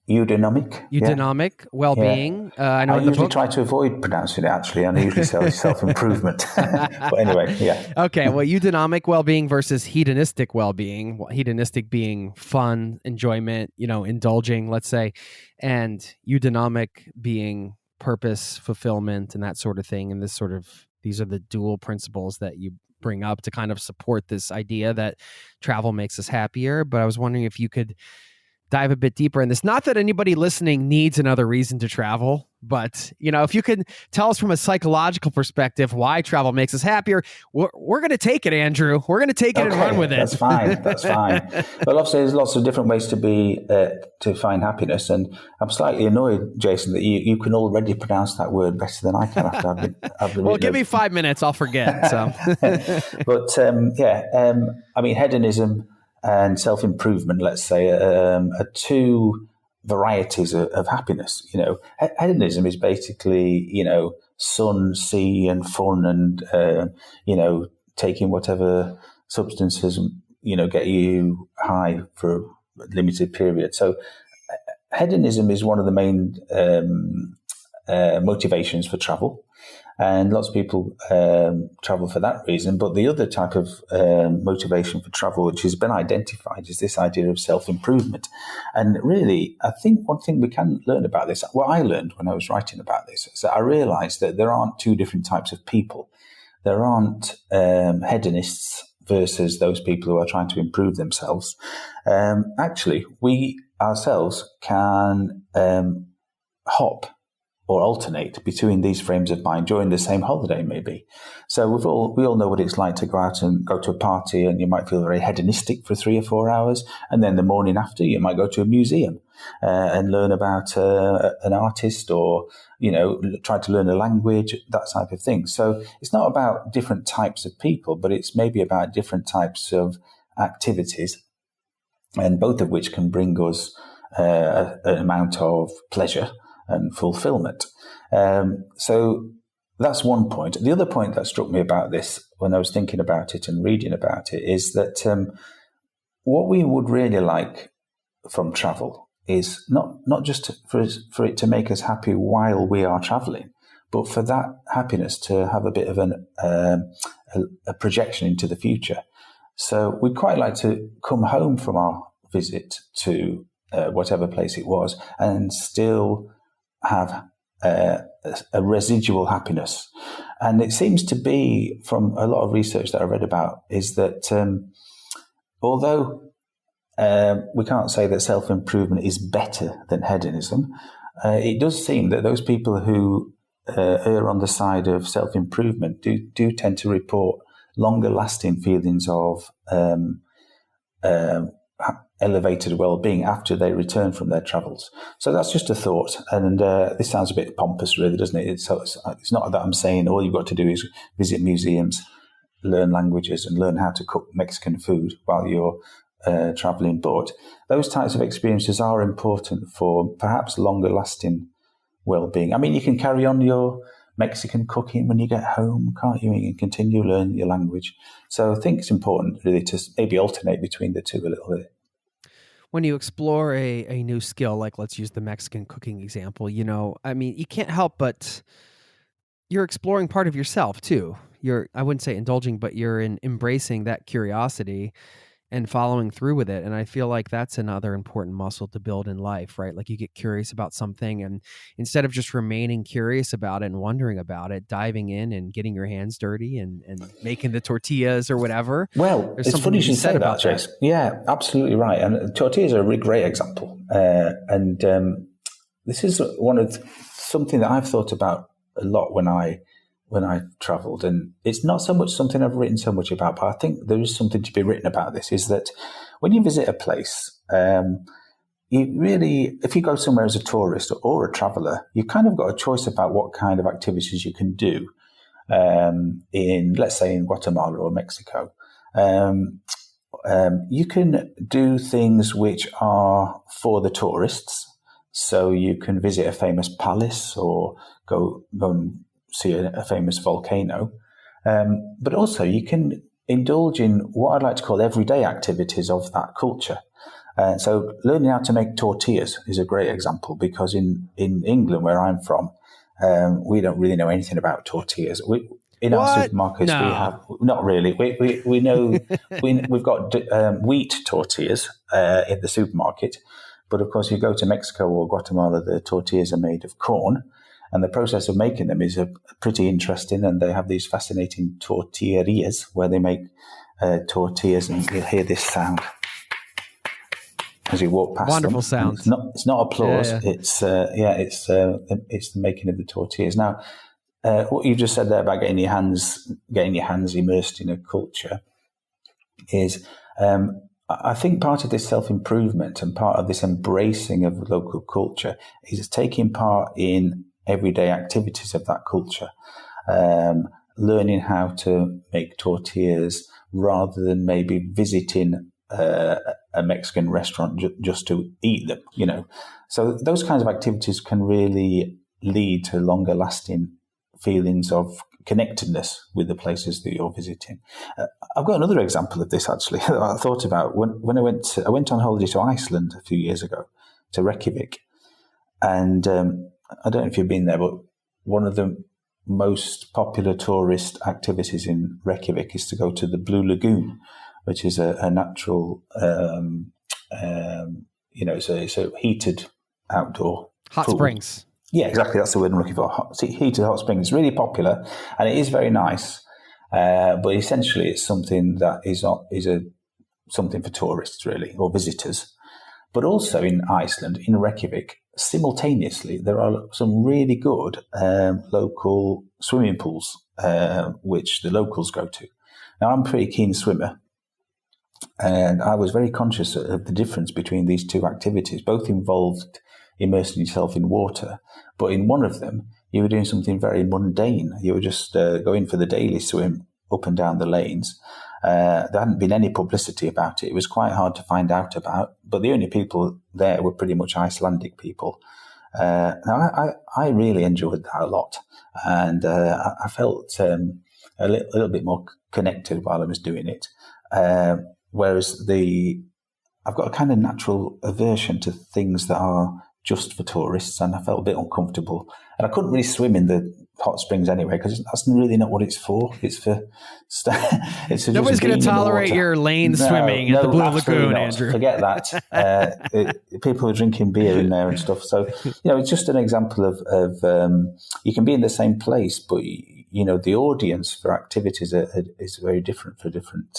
Eudaimonia well-being. I know. I usually try to avoid pronouncing it. Actually, I usually say self-improvement. But anyway, yeah. Okay. Well, eudaimonia well-being versus hedonistic well-being. Hedonistic being fun, enjoyment, indulging, let's say, and eudaimonia being purpose, fulfillment, and that sort of thing. And these are the dual principles that you bring up to kind of support this idea that travel makes us happier. But I was wondering if you could dive a bit deeper in this. Not that anybody listening needs another reason to travel, but if you could tell us from a psychological perspective why travel makes us happier, we're going to take it, Andrew. We're going to take it and run with it. That's fine. Well, obviously, there's lots of different ways to find happiness, and I'm slightly annoyed, Jason, that you can already pronounce that word better than I can after I've been Well, give me 5 minutes, I'll forget. So, but I mean, hedonism and self-improvement, let's say, are two varieties of happiness. Hedonism is basically, sun, sea, and fun, and taking whatever substances, get you high for a limited period. So hedonism is one of the main motivations for travel. And lots of people travel for that reason. But the other type of motivation for travel, which has been identified, is this idea of self-improvement. And really, I think one thing we can learn about this, what I learned when I was writing about this, is that I realized that there aren't two different types of people. There aren't hedonists versus those people who are trying to improve themselves. Actually, we ourselves can hop or alternate between these frames of mind during the same holiday, maybe. So we all know what it's like to go out and go to a party, and you might feel very hedonistic for 3 or 4 hours, and then the morning after you might go to a museum and learn about an artist, or try to learn a language, that type of thing. So it's not about different types of people, but it's maybe about different types of activities, and both of which can bring us an amount of pleasure and fulfillment. So that's one point. The other point that struck me about this when I was thinking about it and reading about it is that what we would really like from travel is not just for it to make us happy while we are traveling, but for that happiness to have a bit of a projection into the future. So we'd quite like to come home from our visit to whatever place it was and still have a residual happiness. And it seems to be, from a lot of research that I read about, is that although we can't say that self-improvement is better than hedonism, it does seem that those people who err on the side of self-improvement do tend to report longer lasting feelings of elevated well-being after they return from their travels. So that's just a thought, and this sounds a bit pompous, really, doesn't it? It's not that I'm saying all you've got to do is visit museums, learn languages, and learn how to cook Mexican food while you're traveling. But those types of experiences are important for perhaps longer-lasting well-being. I mean, you can carry on your Mexican cooking when you get home, can't you? You can continue learning your language. So I think it's important, really, to maybe alternate between the two a little bit. When you explore a new skill, like let's use the Mexican cooking example, I mean, you can't help but you're exploring part of yourself too. I wouldn't say indulging, but you're embracing that curiosity and following through with it. And I feel like that's another important muscle to build in life, right? Like you get curious about something, and instead of just remaining curious about it and wondering about it, diving in and getting your hands dirty and making the tortillas or whatever. Well, it's funny you should say that, Chase. Yeah, absolutely right. And tortillas are a really great example. And this is something that I've thought about a lot when I travelled, and it's not so much something I've written so much about, but I think there is something to be written about this, is that when you visit a place, you really, if you go somewhere as a tourist or a traveller, you've kind of got a choice about what kind of activities you can do let's say in Guatemala or Mexico. You can do things which are for the tourists, so you can visit a famous palace or go and see a famous volcano, but also you can indulge in what I'd like to call everyday activities of that culture. So learning how to make tortillas is a great example, because in England, where I'm from, we don't really know anything about tortillas. In our supermarkets, we have not really. We know we've got wheat tortillas in the supermarket, but of course, if you go to Mexico or Guatemala, the tortillas are made of corn. And the process of making them is pretty interesting, and they have these fascinating tortillerias where they make tortillas, and you'll hear this sound as you walk past. Wonderful them. sound. It's not applause. Yeah. It's the making of the tortillas. Now, what you just said there about getting your hands immersed in a culture is, I think part of this self-improvement and part of this embracing of local culture is taking part in everyday activities of that culture, learning how to make tortillas rather than maybe visiting a Mexican restaurant just to eat them, So those kinds of activities can really lead to longer lasting feelings of connectedness with the places that you're visiting. I've got another example of this actually that I thought about when I went on holiday to Iceland a few years ago, to Reykjavik, and I don't know if you've been there, but one of the most popular tourist activities in Reykjavik is to go to the Blue Lagoon, which is a natural, it's a heated outdoor Hot pool. springs. Yeah, exactly. That's the word I'm looking for. Heated hot springs. It's really popular, and it is very nice. But essentially, it's something that is something for tourists, really, or visitors. But also in Iceland, in Reykjavik, simultaneously, there are some really good local swimming pools, which the locals go to. Now, I'm a pretty keen swimmer, and I was very conscious of the difference between these two activities. Both involved immersing yourself in water, but in one of them, you were doing something very mundane. You were just going for the daily swim up and down the lanes. There hadn't been any publicity about it. It was quite hard to find out about, but the only people there were pretty much Icelandic people. Now, I really enjoyed that a lot, and I felt a little bit more connected while I was doing it. Whereas I've got a kind of natural aversion to things that are just for tourists, and I felt a bit uncomfortable. And I couldn't really swim in the hot springs anyway, because that's really not what it's for. It's for Nobody's going to tolerate your lane swimming at the Blue Lagoon, not. Andrew. Forget that. People are drinking beer in there and stuff. So, it's just an example of you can be in the same place, but the audience for activities is very different for different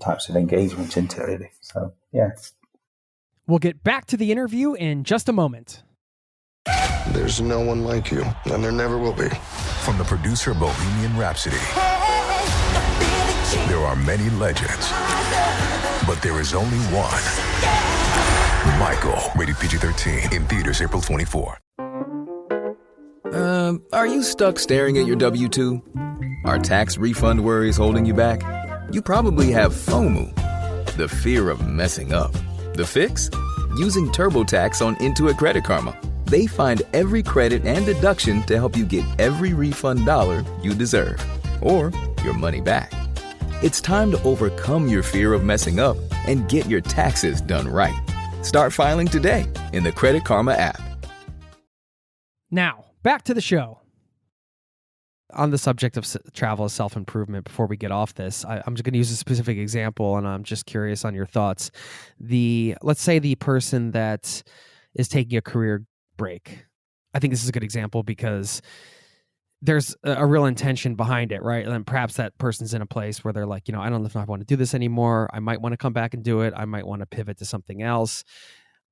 types of engagement, isn't it, really? So, yeah. We'll get back to the interview in just a moment. There's no one like you, and there never will be. From the producer of Bohemian Rhapsody, there are many legends, but there is only one. Michael, rated PG-13, in theaters April 24. Are you stuck staring at your W-2? Are tax refund worries holding you back? You probably have FOMO, the fear of messing up. The fix? Using TurboTax on Intuit Credit Karma. They find every credit and deduction to help you get every refund dollar you deserve, or your money back. It's time to overcome your fear of messing up and get your taxes done right. Start filing today in the Credit Karma app. Now, back to the show. On the subject of travel as self-improvement, before we get off this, I'm just going to use a specific example, and I'm just curious on your thoughts. Let's say the person that is taking a career break. I think this is a good example because there's a real intention behind it, right? And perhaps that person's in a place where they're like, I don't know if I want to do this anymore. I might want to come back and do it. I might want to pivot to something else.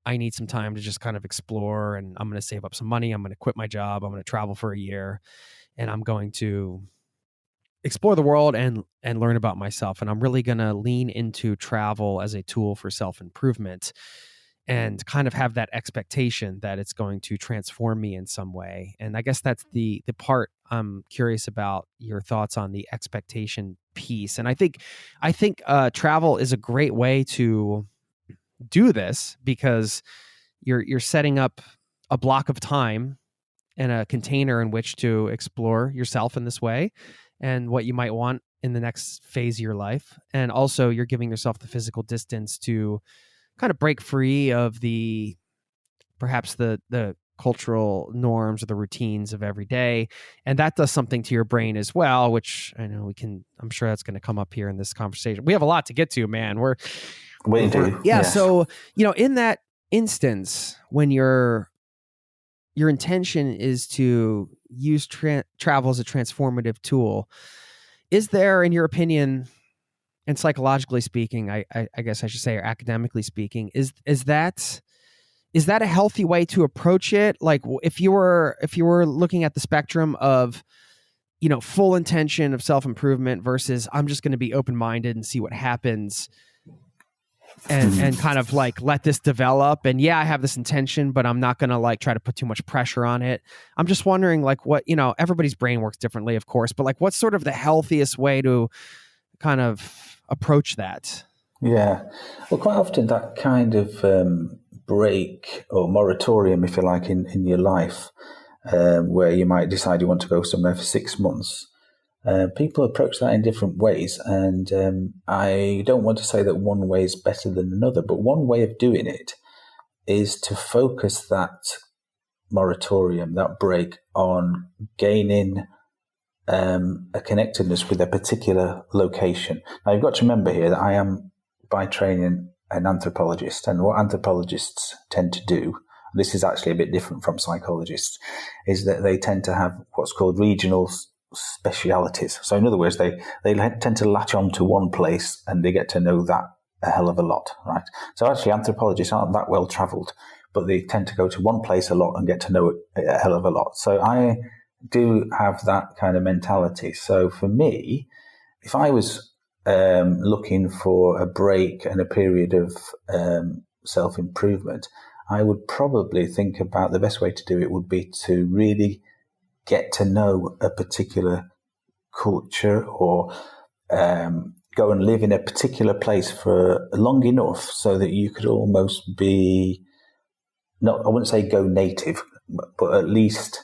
I need some time to just kind of explore, and I'm going to save up some money. I'm going to quit my job. I'm going to travel for a year. And I'm going to explore the world and learn about myself. And I'm really going to lean into travel as a tool for self-improvement and kind of have that expectation that it's going to transform me in some way. And I guess that's the part I'm curious about your thoughts on, the expectation piece. And I think travel is a great way to do this because you're setting up a block of time and a container in which to explore yourself in this way and what you might want in the next phase of your life. And also you're giving yourself the physical distance to kind of break free of perhaps the cultural norms or the routines of every day. And that does something to your brain as well, which I know I'm sure that's going to come up here in this conversation. We have a lot to get to, man. We do. Yeah. So, in that instance, when your intention is to use travel as a transformative tool, is there, in your opinion, and psychologically speaking, I guess I should say, or academically speaking, is that a healthy way to approach it? Like if you were looking at the spectrum of, full intention of self-improvement versus I'm just going to be open-minded and see what happens, and kind of like let this develop. And yeah, I have this intention, but I'm not going to like try to put too much pressure on it. I'm just wondering like what, everybody's brain works differently, of course, but like what's sort of the healthiest way to kind of approach that? Yeah. Well, quite often that kind of break or moratorium, if you like, in your life, where you might decide you want to go somewhere for 6 months, People approach that in different ways, and I don't want to say that one way is better than another, but one way of doing it is to focus that moratorium, that break, on gaining a connectedness with a particular location. Now, you've got to remember here that I am, by training, an anthropologist, and what anthropologists tend to do, this is actually a bit different from psychologists, is that they tend to have what's called regional specialities. So in other words, they tend to latch on to one place and they get to know that a hell of a lot, right? So actually anthropologists aren't that well travelled, but they tend to go to one place a lot and get to know it a hell of a lot. So I do have that kind of mentality. So for me, if I was looking for a break and a period of self-improvement, I would probably think about the best way to do it would be to really get to know a particular culture, or go and live in a particular place for long enough so that you could almost be, I wouldn't say go native, but at least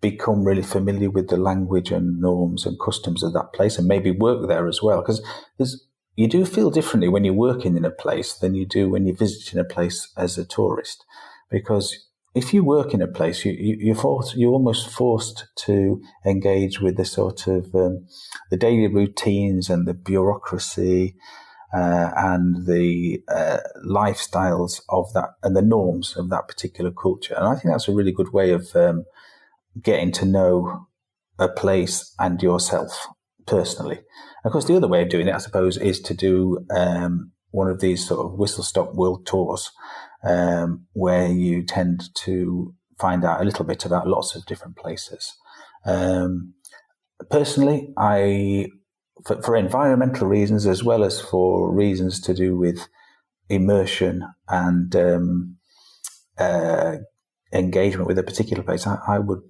become really familiar with the language and norms and customs of that place, and maybe work there as well. Because you do feel differently when you're working in a place than you do when you're visiting a place as a tourist. Because if you work in a place, you're almost forced to engage with the sort of the daily routines and the bureaucracy and the lifestyles of that and the norms of that particular culture. And I think that's a really good way of getting to know a place and yourself personally. Of course, the other way of doing it, I suppose, is to do one of these sort of whistle-stop world tours, where you tend to find out a little bit about lots of different places. Personally, for environmental reasons, as well as for reasons to do with immersion and engagement with a particular place, I would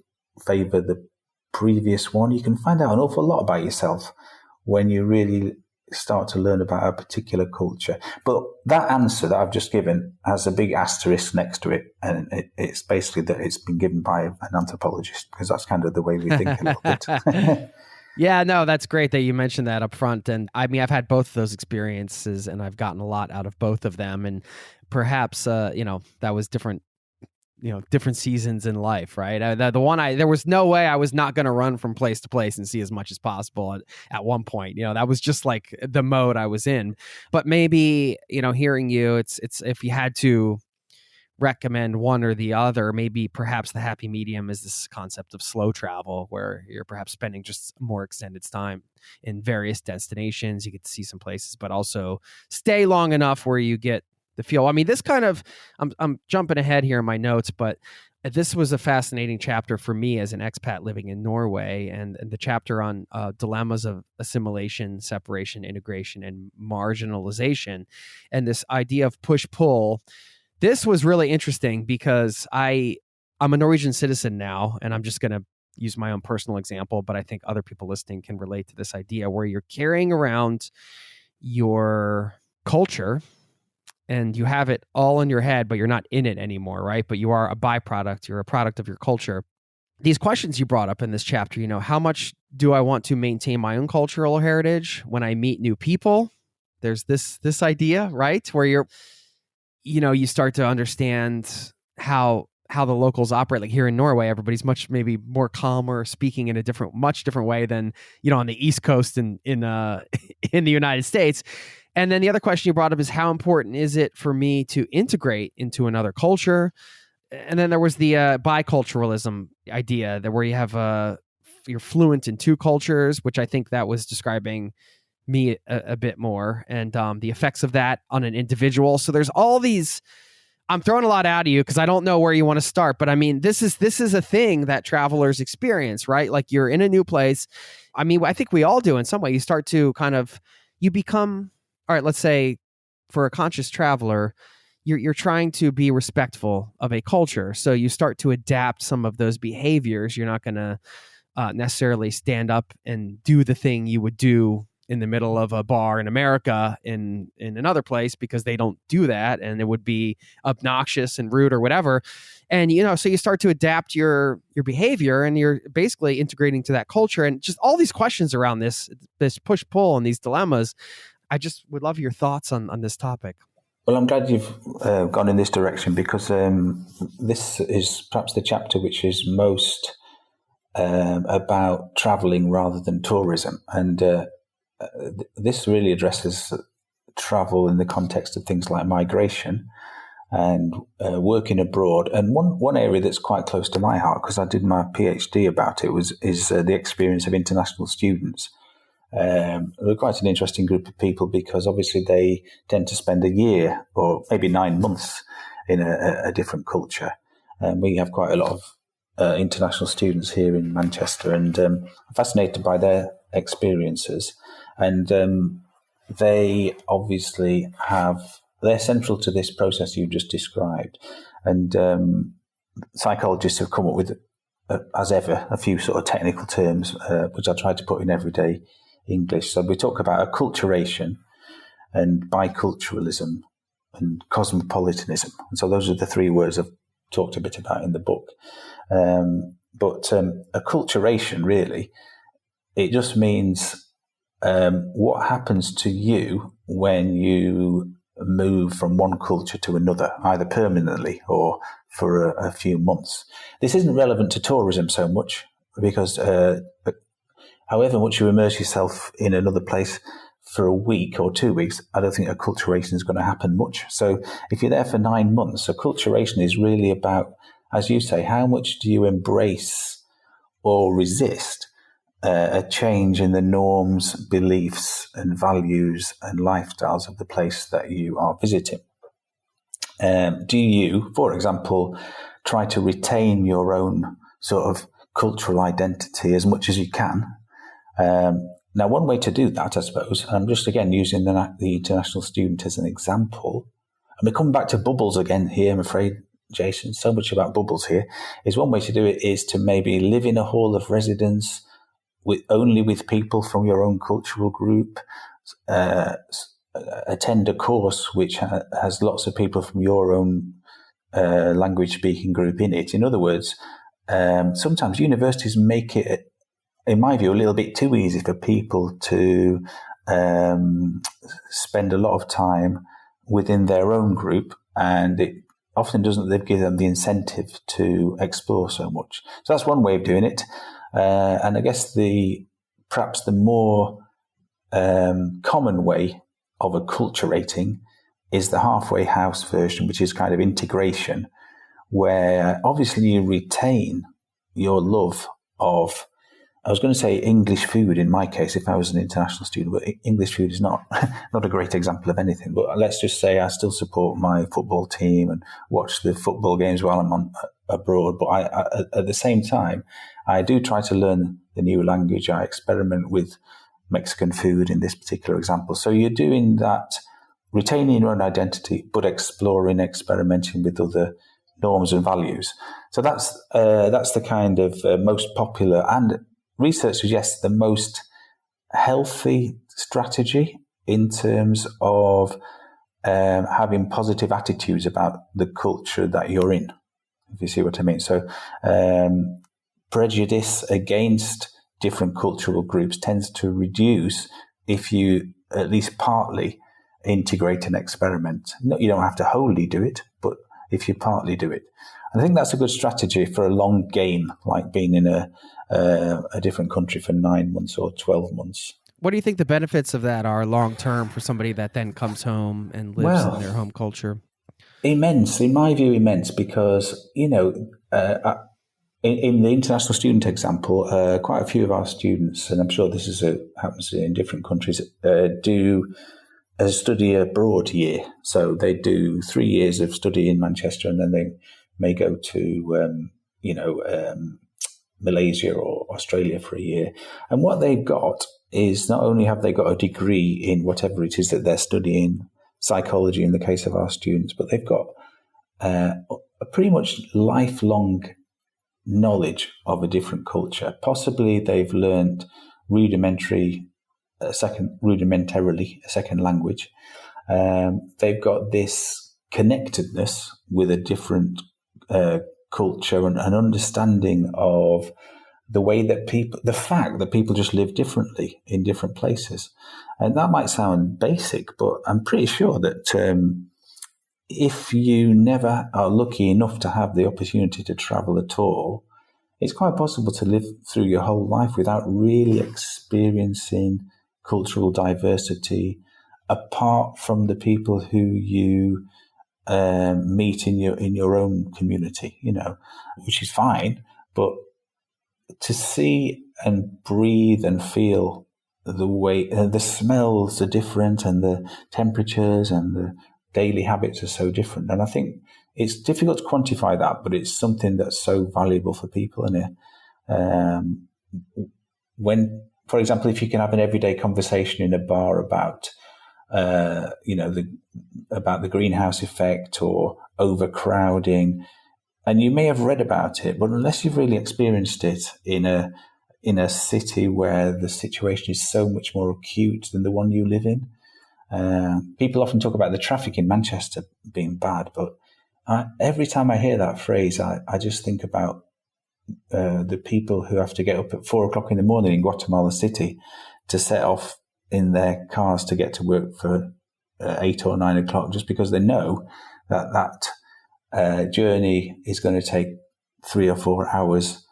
favour the previous one. You can find out an awful lot about yourself when you really start to learn about a particular culture. But that answer that I've just given has a big asterisk next to it, and it's basically that it's been given by an anthropologist, because that's kind of the way we think a little bit. Yeah, no, that's great that you mentioned that up front. And I mean, I've had both of those experiences and I've gotten a lot out of both of them. And perhaps, that was different seasons in life, right? There was no way I was not going to run from place to place and see as much as possible at one point. That was just like the mode I was in. But maybe, hearing you, it's if you had to recommend one or the other, maybe perhaps the happy medium is this concept of slow travel, where you're perhaps spending just more extended time in various destinations. You get to see some places, but also stay long enough where you get the feel. I mean, this kind of, I'm jumping ahead here in my notes, but this was a fascinating chapter for me as an expat living in Norway, and the chapter on dilemmas of assimilation, separation, integration, and marginalization, and this idea of push-pull. This was really interesting because I'm a Norwegian citizen now, and I'm just going to use my own personal example, but I think other people listening can relate to this idea where you're carrying around your culture and you have it all in your head, but you're not in it anymore, right? But you are a byproduct. You're a product of your culture. These questions you brought up in this chapter, how much do I want to maintain my own cultural heritage when I meet new people? There's this idea, right? Where you start to understand how the locals operate. Like here in Norway, everybody's maybe more calmer, speaking in a much different way than, on the East Coast in the United States. And then the other question you brought up is, how important is it for me to integrate into another culture? And then there was the biculturalism idea that where you have you're fluent in two cultures, which I think that was describing me a bit more, and the effects of that on an individual. So there's all these, I'm throwing a lot out of you because I don't know where you want to start, but I mean, this is a thing that travelers experience, right? Like you're in a new place. I mean, I think we all do in some way. You start to you become, all right, let's say for a conscious traveler, you're trying to be respectful of a culture. So you start to adapt some of those behaviors. You're not going to necessarily stand up and do the thing you would do in the middle of a bar in America in another place because they don't do that, and it would be obnoxious and rude or whatever. And, so you start to adapt your behavior, and you're basically integrating to that culture. And just all these questions around this push-pull and these dilemmas. I just would love your thoughts on this topic. Well, I'm glad you've gone in this direction, because this is perhaps the chapter which is most about traveling rather than tourism. And this really addresses travel in the context of things like migration and working abroad. And one area that's quite close to my heart, because I did my PhD about it, is the experience of international students. They're quite an interesting group of people, because obviously they tend to spend a year or maybe 9 months in a different culture. And we have quite a lot of international students here in Manchester, and I'm fascinated by their experiences. And they obviously they're central to this process you just described. And psychologists have come up with, as ever, a few sort of technical terms, which I try to put in everyday English. So we talk about acculturation and biculturalism and cosmopolitanism. And so those are the 3 words I've talked a bit about in the book. But acculturation, really, it just means what happens to you when you move from one culture to another, either permanently or for a few months. This isn't relevant to tourism so much, because however much you immerse yourself in another place for a week or 2 weeks, I don't think acculturation is going to happen much. So if you're there for 9 months, acculturation is really about, as you say, how much do you embrace or resist a change in the norms, beliefs and values and lifestyles of the place that you are visiting. Do you, for example, try to retain your own sort of cultural identity as much as you can? Now, one way to do that, I suppose, and I'm just again using the international student as an example, and we're coming back to bubbles again here, I'm afraid, Jason, so much about bubbles here, is one way to do it is to maybe live in a hall of residence only with people from your own cultural group, attend a course which has lots of people from your own language-speaking group in it. In other words, sometimes universities make it, in my view, a little bit too easy for people to spend a lot of time within their own group, and it often doesn't give them the incentive to explore so much. So that's one way of doing it. And I guess perhaps the more common way of acculturating is the halfway house version, which is kind of integration, where obviously you retain your love of, I was going to say English food in my case, if I was an international student, but English food is not a great example of anything. But let's just say I still support my football team and watch the football games while I'm abroad. But I, at the same time, I do try to learn the new language. I experiment with Mexican food in this particular example. So you're doing that, retaining your own identity, but experimenting with other norms and values. So that's the kind of most popular, and research suggests the most healthy strategy in terms of having positive attitudes about the culture that you're in, if you see what I mean. So prejudice against different cultural groups tends to reduce if you at least partly integrate and experiment. No, you don't have to wholly do it, but if you partly do it. I think that's a good strategy for a long game, like being in a different country for 9 months or 12 months. What do you think the benefits of that are long term for somebody that then comes home and lives in their home culture? Immense, in my view, immense, because, in the international student example, quite a few of our students, and I'm sure this happens in different countries, do a study abroad year. So they do 3 years of study in Manchester, and then they may go to, Malaysia or Australia for a year. And what they've got is not only have they got a degree in whatever it is that they're studying, psychology in the case of our students, but they've got a pretty much lifelong knowledge of a different culture. Possibly they've learned rudimentary rudimentarily a second language. They've got this connectedness with a different culture and an understanding of the way that the fact that people just live differently in different places. And that might sound basic, but I'm pretty sure that if you never are lucky enough to have the opportunity to travel at all, it's quite possible to live through your whole life without really experiencing cultural diversity, apart from the people who you meet in your own community, which is fine. But to see and breathe and feel the way the smells are different and the temperatures and the daily habits are so different. And I think it's difficult to quantify that, but it's something that's so valuable for people. And when, for example, if you can have an everyday conversation in a bar about, about the greenhouse effect or overcrowding, and you may have read about it, but unless you've really experienced it in a city where the situation is so much more acute than the one you live in. People often talk about the traffic in Manchester being bad, but every time I hear that phrase, I just think about the people who have to get up at 4:00 in the morning in Guatemala City to set off in their cars to get to work for 8 or 9 o'clock, just because they know that journey is going to take 3 or 4 hours,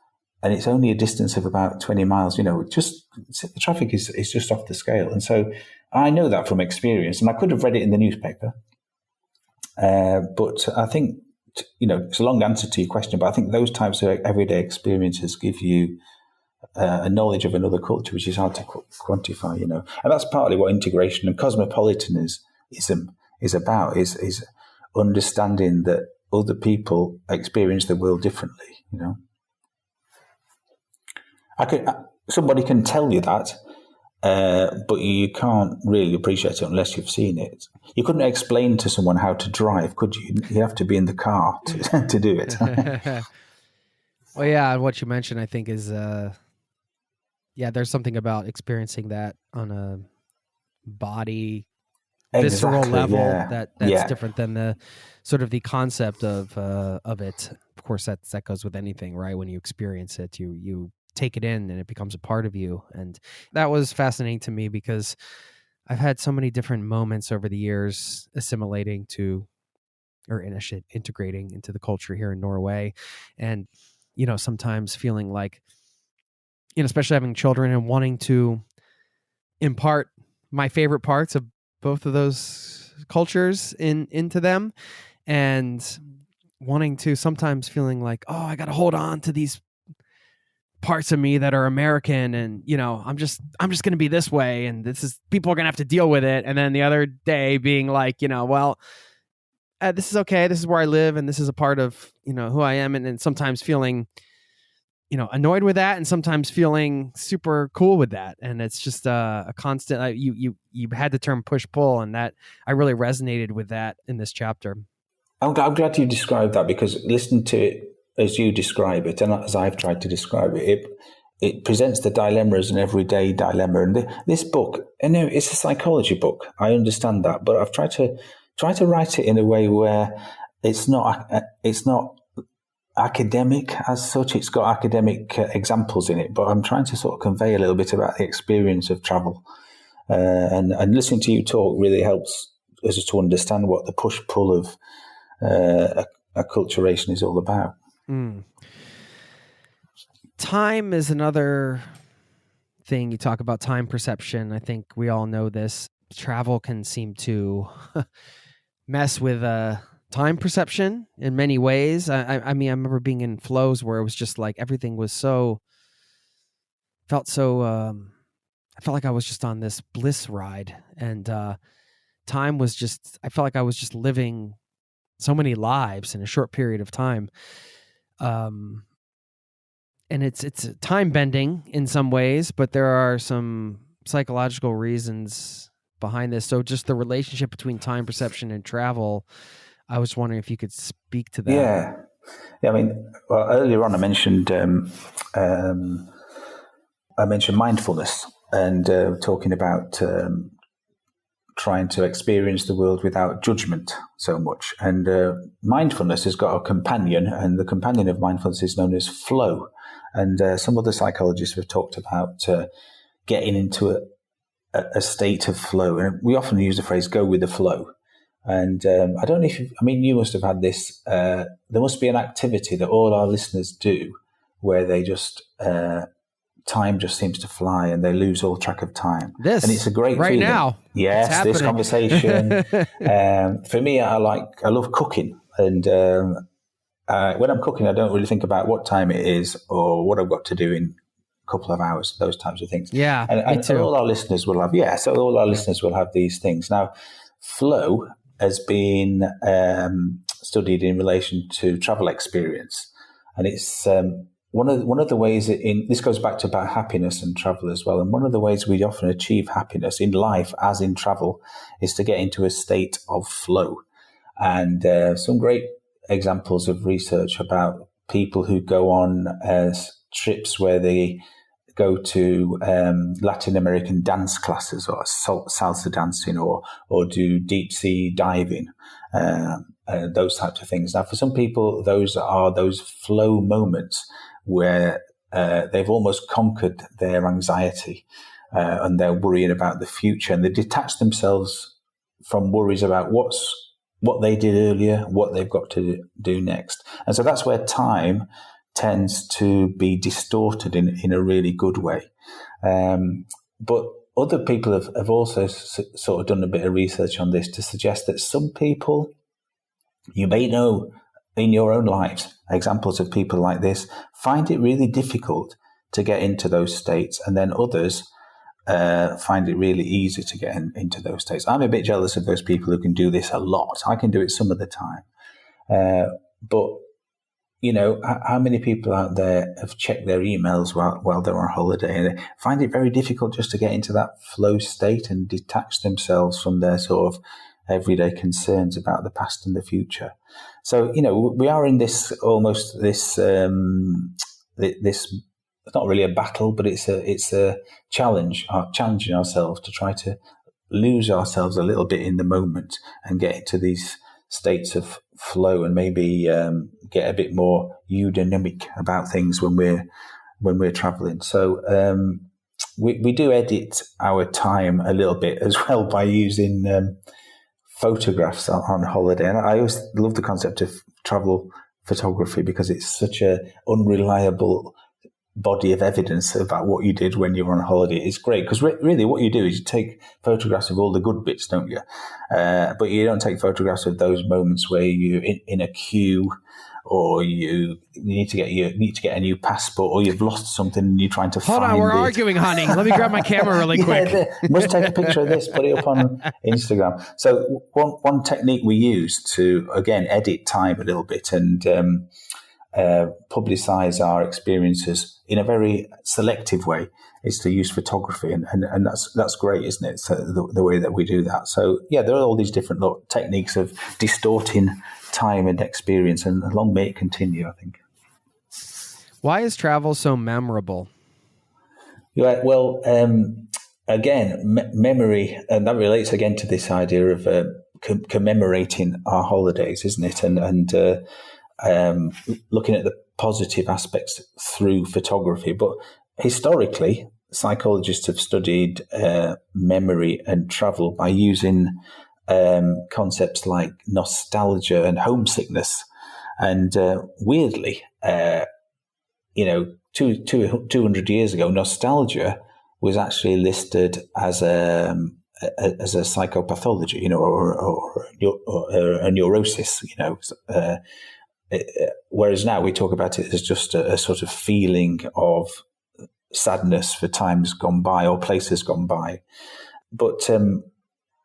and it's only a distance of about 20 miles. Just the traffic is just off the scale. And so I know that from experience, and I could have read it in the newspaper. But I think, it's a long answer to your question, but I think those types of everyday experiences give you a knowledge of another culture, which is hard to quantify, And that's partly what integration and cosmopolitanism is about, is understanding that other people experience the world differently, somebody can tell you that, but you can't really appreciate it unless you've seen it. You couldn't explain to someone how to drive, could you? You have to be in the car to do it. Well, yeah, what you mentioned, I think, is, there's something about experiencing that on a body, visceral level that's different than the sort of the concept of it. Of course, that goes with anything, right? When you experience it, you take it in and it becomes a part of you. And that was fascinating to me because I've had so many different moments over the years assimilating to, or integrating into the culture here in Norway. And, sometimes feeling like, especially having children and wanting to impart my favorite parts of both of those cultures into them, and wanting to sometimes feeling like, oh, I got to hold on to these parts of me that are American, and I'm just going to be this way, and people are going to have to deal with it. And then the other day being like, this is okay, this is where I live, and this is a part of who I am, and sometimes feeling annoyed with that, and sometimes feeling super cool with that. And it's just a constant. You had the term push pull, and that I really resonated with that in this chapter. I'm glad you described that, because listening to it as you describe it, and as I've tried to describe it, it presents the dilemma as an everyday dilemma. And this book, it's a psychology book. I understand that, but I've tried to write it in a way where it's not academic as such. It's got academic examples in it, but I'm trying to sort of convey a little bit about the experience of travel. And listening to you talk really helps us to understand what the push-pull of acculturation is all about. Time is another thing. You talk about time perception. I think we all know this. Travel can seem to mess with time perception in many ways. I remember being in flows where it was just like everything was I felt like I was just on this bliss ride, and time was just, I felt like I was just living so many lives in a short period of time. And it's time bending in some ways, but there are some psychological reasons behind this. So just the relationship between time perception and travel, I was wondering if you could speak to that. Yeah. I mean, earlier on I mentioned mindfulness, talking about trying to experience the world without judgment so much. And mindfulness has got a companion, and the companion of mindfulness is known as flow. And some other psychologists have talked about getting into a state of flow. And we often use the phrase "go with the flow." And I don't know if you must have had this. There must be an activity that all our listeners do where they just time just seems to fly and they lose all track of time. And it's a great right feeling. Now. Yes, this conversation. For me, I love cooking, and when I'm cooking, I don't really think about what time it is or what I've got to do in a couple of hours. Those types of things. Yeah, and me too. all our listeners will have. Yeah, so all our listeners will have these things. Now, flow has been studied in relation to travel experience, and it's one of the ways this goes back to about happiness and travel as well. And one of the ways we often achieve happiness in life, as in travel, is to get into a state of flow. And some great examples of research about people who go on trips where they go to Latin American dance classes or salsa dancing or do deep sea diving, those types of things. Now, for some people, those are those flow moments where they've almost conquered their anxiety and they're worrying about the future, and they detach themselves from worries about what they did earlier, what they've got to do next. And so that's where time tends to be distorted in a really good way. But other people have also sort of done a bit of research on this to suggest that some people, you may know in your own lives, examples of people like this, find it really difficult to get into those states, and then others find it really easy to get into those states. I'm a bit jealous of those people who can do this a lot. I can do it some of the time. But, how many people out there have checked their emails while they're on holiday and find it very difficult just to get into that flow state and detach themselves from their sort of everyday concerns about the past and the future. So, we are in this almost this it's not really a battle, but it's a challenge, challenging ourselves to try to lose ourselves a little bit in the moment and get into these states of flow and maybe get a bit more eudaimonia about things when we're traveling. So we do edit our time a little bit as well by using photographs on holiday. And I always love the concept of travel photography because it's such a unreliable body of evidence about what you did when you were on holiday. It's great because really what you do is you take photographs of all the good bits, don't you? But you don't take photographs of those moments where you're in a queue, or you need to get a new passport, or you've lost something and you're trying to find it. Hold on, we're arguing, honey. Let me grab my camera really quick. Must take a picture of this, put it up on Instagram. So one technique we use to, again, edit time a little bit and publicize our experiences in a very selective way is to use photography, and that's great, isn't it? So the way that we do that. So yeah, there are all these different techniques of distorting time and experience, and long may it continue, I think. Why is travel so memorable? Yeah, well, again, memory, and that relates again to this idea of commemorating our holidays, isn't it? And looking at the positive aspects through photography. But historically, psychologists have studied memory and travel by using concepts like nostalgia and homesickness. And weirdly, 200 years ago, nostalgia was actually listed as a psychopathology, or a neurosis, whereas now we talk about it as just a sort of feeling of sadness for times gone by or places gone by. But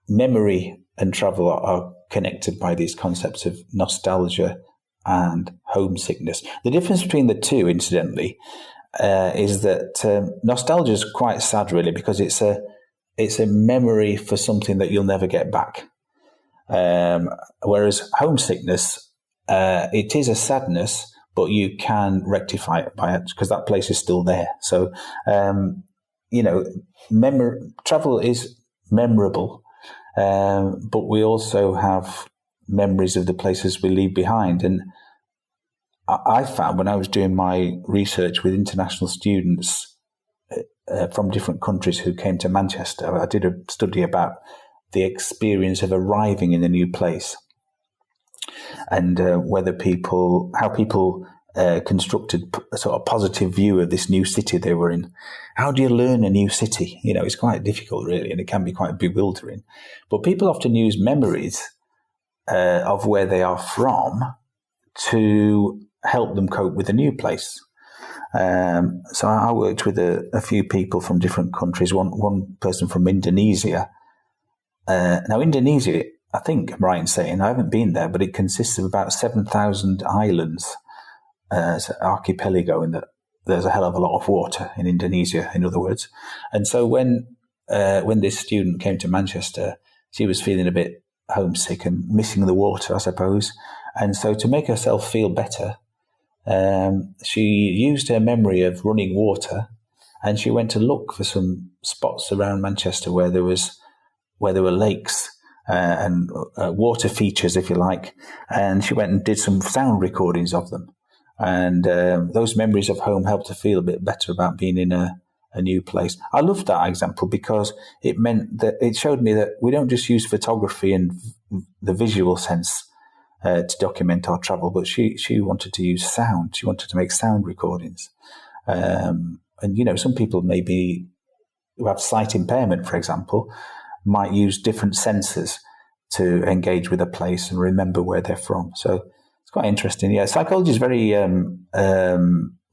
memory and travel are connected by these concepts of nostalgia and homesickness. The difference between the two, incidentally, is that nostalgia is quite sad, really, because it's a memory for something that you'll never get back. Whereas homesickness, it is a sadness, but you can rectify it by it because that place is still there. So travel is memorable, but we also have memories of the places we leave behind. And I found when I was doing my research with international students from different countries who came to Manchester, I did a study about the experience of arriving in a new place and how people constructed a sort of positive view of this new city they were in. How do you learn a new city? It's quite difficult, really, and it can be quite bewildering. But people often use memories of where they are from to help them cope with a new place. So I worked with a few people from different countries. One person from Indonesia. Now, Indonesia, I think I'm right in saying, I haven't been there, but it consists of about 7,000 islands. It's an archipelago in that there's a hell of a lot of water in Indonesia, in other words. And so when this student came to Manchester, she was feeling a bit homesick and missing the water, I suppose. And so to make herself feel better, she used her memory of running water, and she went to look for some spots around Manchester where there were lakes and water features, if you like. And she went and did some sound recordings of them. And those memories of home helped her feel a bit better about being in a new place. I loved that example because it meant that it showed me that we don't just use photography and the visual sense to document our travel, but she wanted to use sound. She wanted to make sound recordings. And, some people maybe who have sight impairment, for example, might use different senses to engage with a place and remember where they're from. So it's quite interesting. Yeah, psychology is very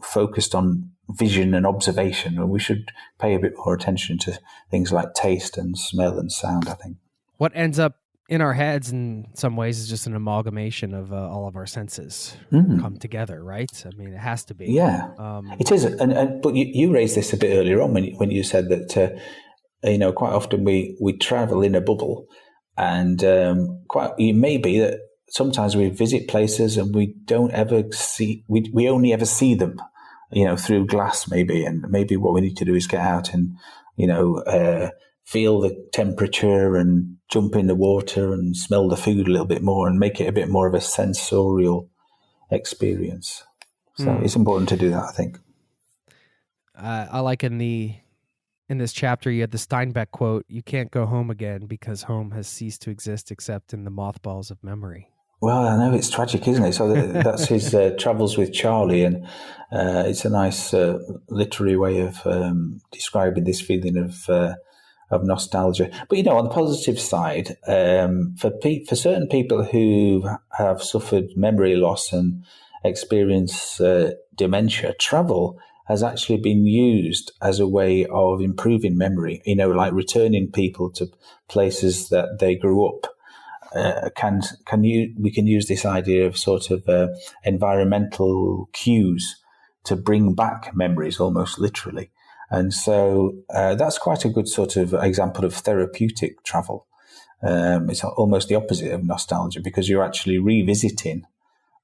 focused on vision and observation, and we should pay a bit more attention to things like taste and smell and sound, I think. What ends up in our heads in some ways is just an amalgamation of all of our senses come together, right? I mean, it has to be. Yeah, it is. But you raised this a bit earlier on when you said that, quite often we travel in a bubble, and it may be that sometimes we visit places and we don't ever see, we only ever see them, through glass maybe. And maybe what we need to do is get out and, feel the temperature and jump in the water and smell the food a little bit more and make it a bit more of a sensorial experience. So it's important to do that, I think. I like in this chapter, you had the Steinbeck quote, "You can't go home again because home has ceased to exist except in the mothballs of memory." Well, I know it's tragic, isn't it? So that's his Travels with Charlie, and it's a nice literary way of describing this feeling of nostalgia. But on the positive side, for certain people who have suffered memory loss and experience dementia, travel has actually been used as a way of improving memory. Like returning people to places that they grew up. We can use this idea of sort of environmental cues to bring back memories, almost literally. And so that's quite a good sort of example of therapeutic travel. It's almost the opposite of nostalgia because you're actually revisiting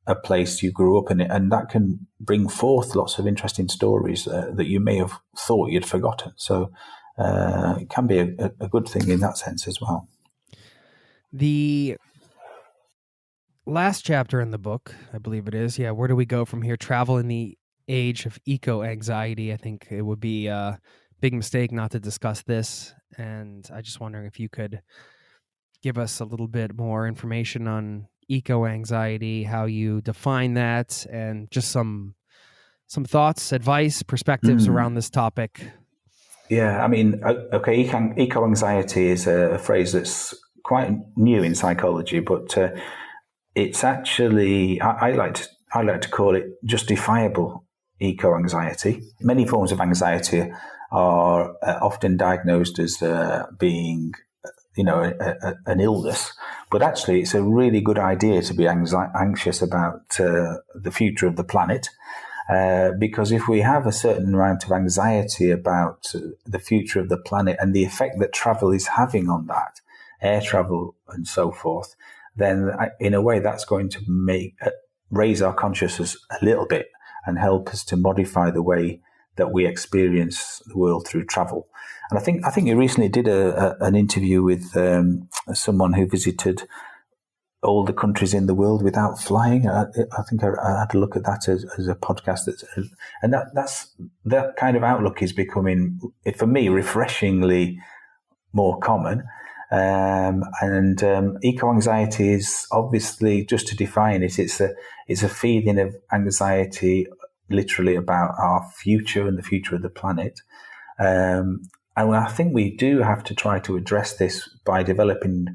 a place you grew up in, and that can bring forth lots of interesting stories that you may have thought you'd forgotten. So it can be a good thing in that sense as well. The last chapter in the book, I believe it is, where do we go from here? Travel in the age of eco-anxiety. I think it would be a big mistake not to discuss this, and I just wondering if you could give us a little bit more information on eco-anxiety, how you define that, and just some thoughts, advice, perspectives around this topic. Yeah, I mean, okay, eco-anxiety is a phrase that's quite new in psychology, but it's actually, I like to call it justifiable eco-anxiety. Many forms of anxiety are often diagnosed as being, an illness, but actually it's a really good idea to be anxious about the future of the planet, because if we have a certain amount of anxiety about the future of the planet and the effect that travel is having on that, air travel and so forth, then in a way that's going to raise our consciousness a little bit and help us to modify the way that we experience the world through travel. And I think you recently did an interview with someone who visited all the countries in the world without flying. I think I had to look at that as a podcast. And that kind of outlook is becoming, for me, refreshingly more common. Eco-anxiety is obviously, just to define it, it's a feeling of anxiety literally about our future and the future of the planet. And I think we do have to try to address this by developing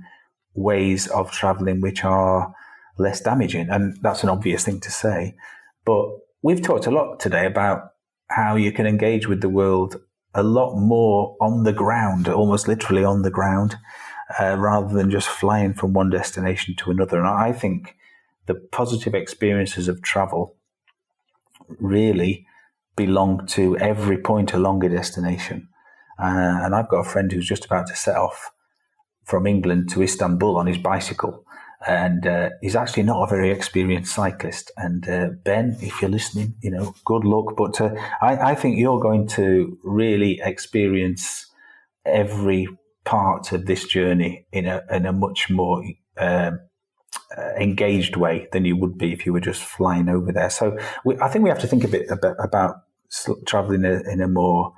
ways of traveling which are less damaging. And that's an obvious thing to say. But we've talked a lot today about how you can engage with the world a lot more on the ground, almost literally on the ground, rather than just flying from one destination to another. And I think the positive experiences of travel really belong to every point along a destination. And I've got a friend who's just about to set off from England to Istanbul on his bicycle. And he's actually not a very experienced cyclist. And Ben, if you're listening, good luck. But I think you're going to really experience every part of this journey in a much more engaged way than you would be if you were just flying over there. So I think we have to think a bit about traveling in a more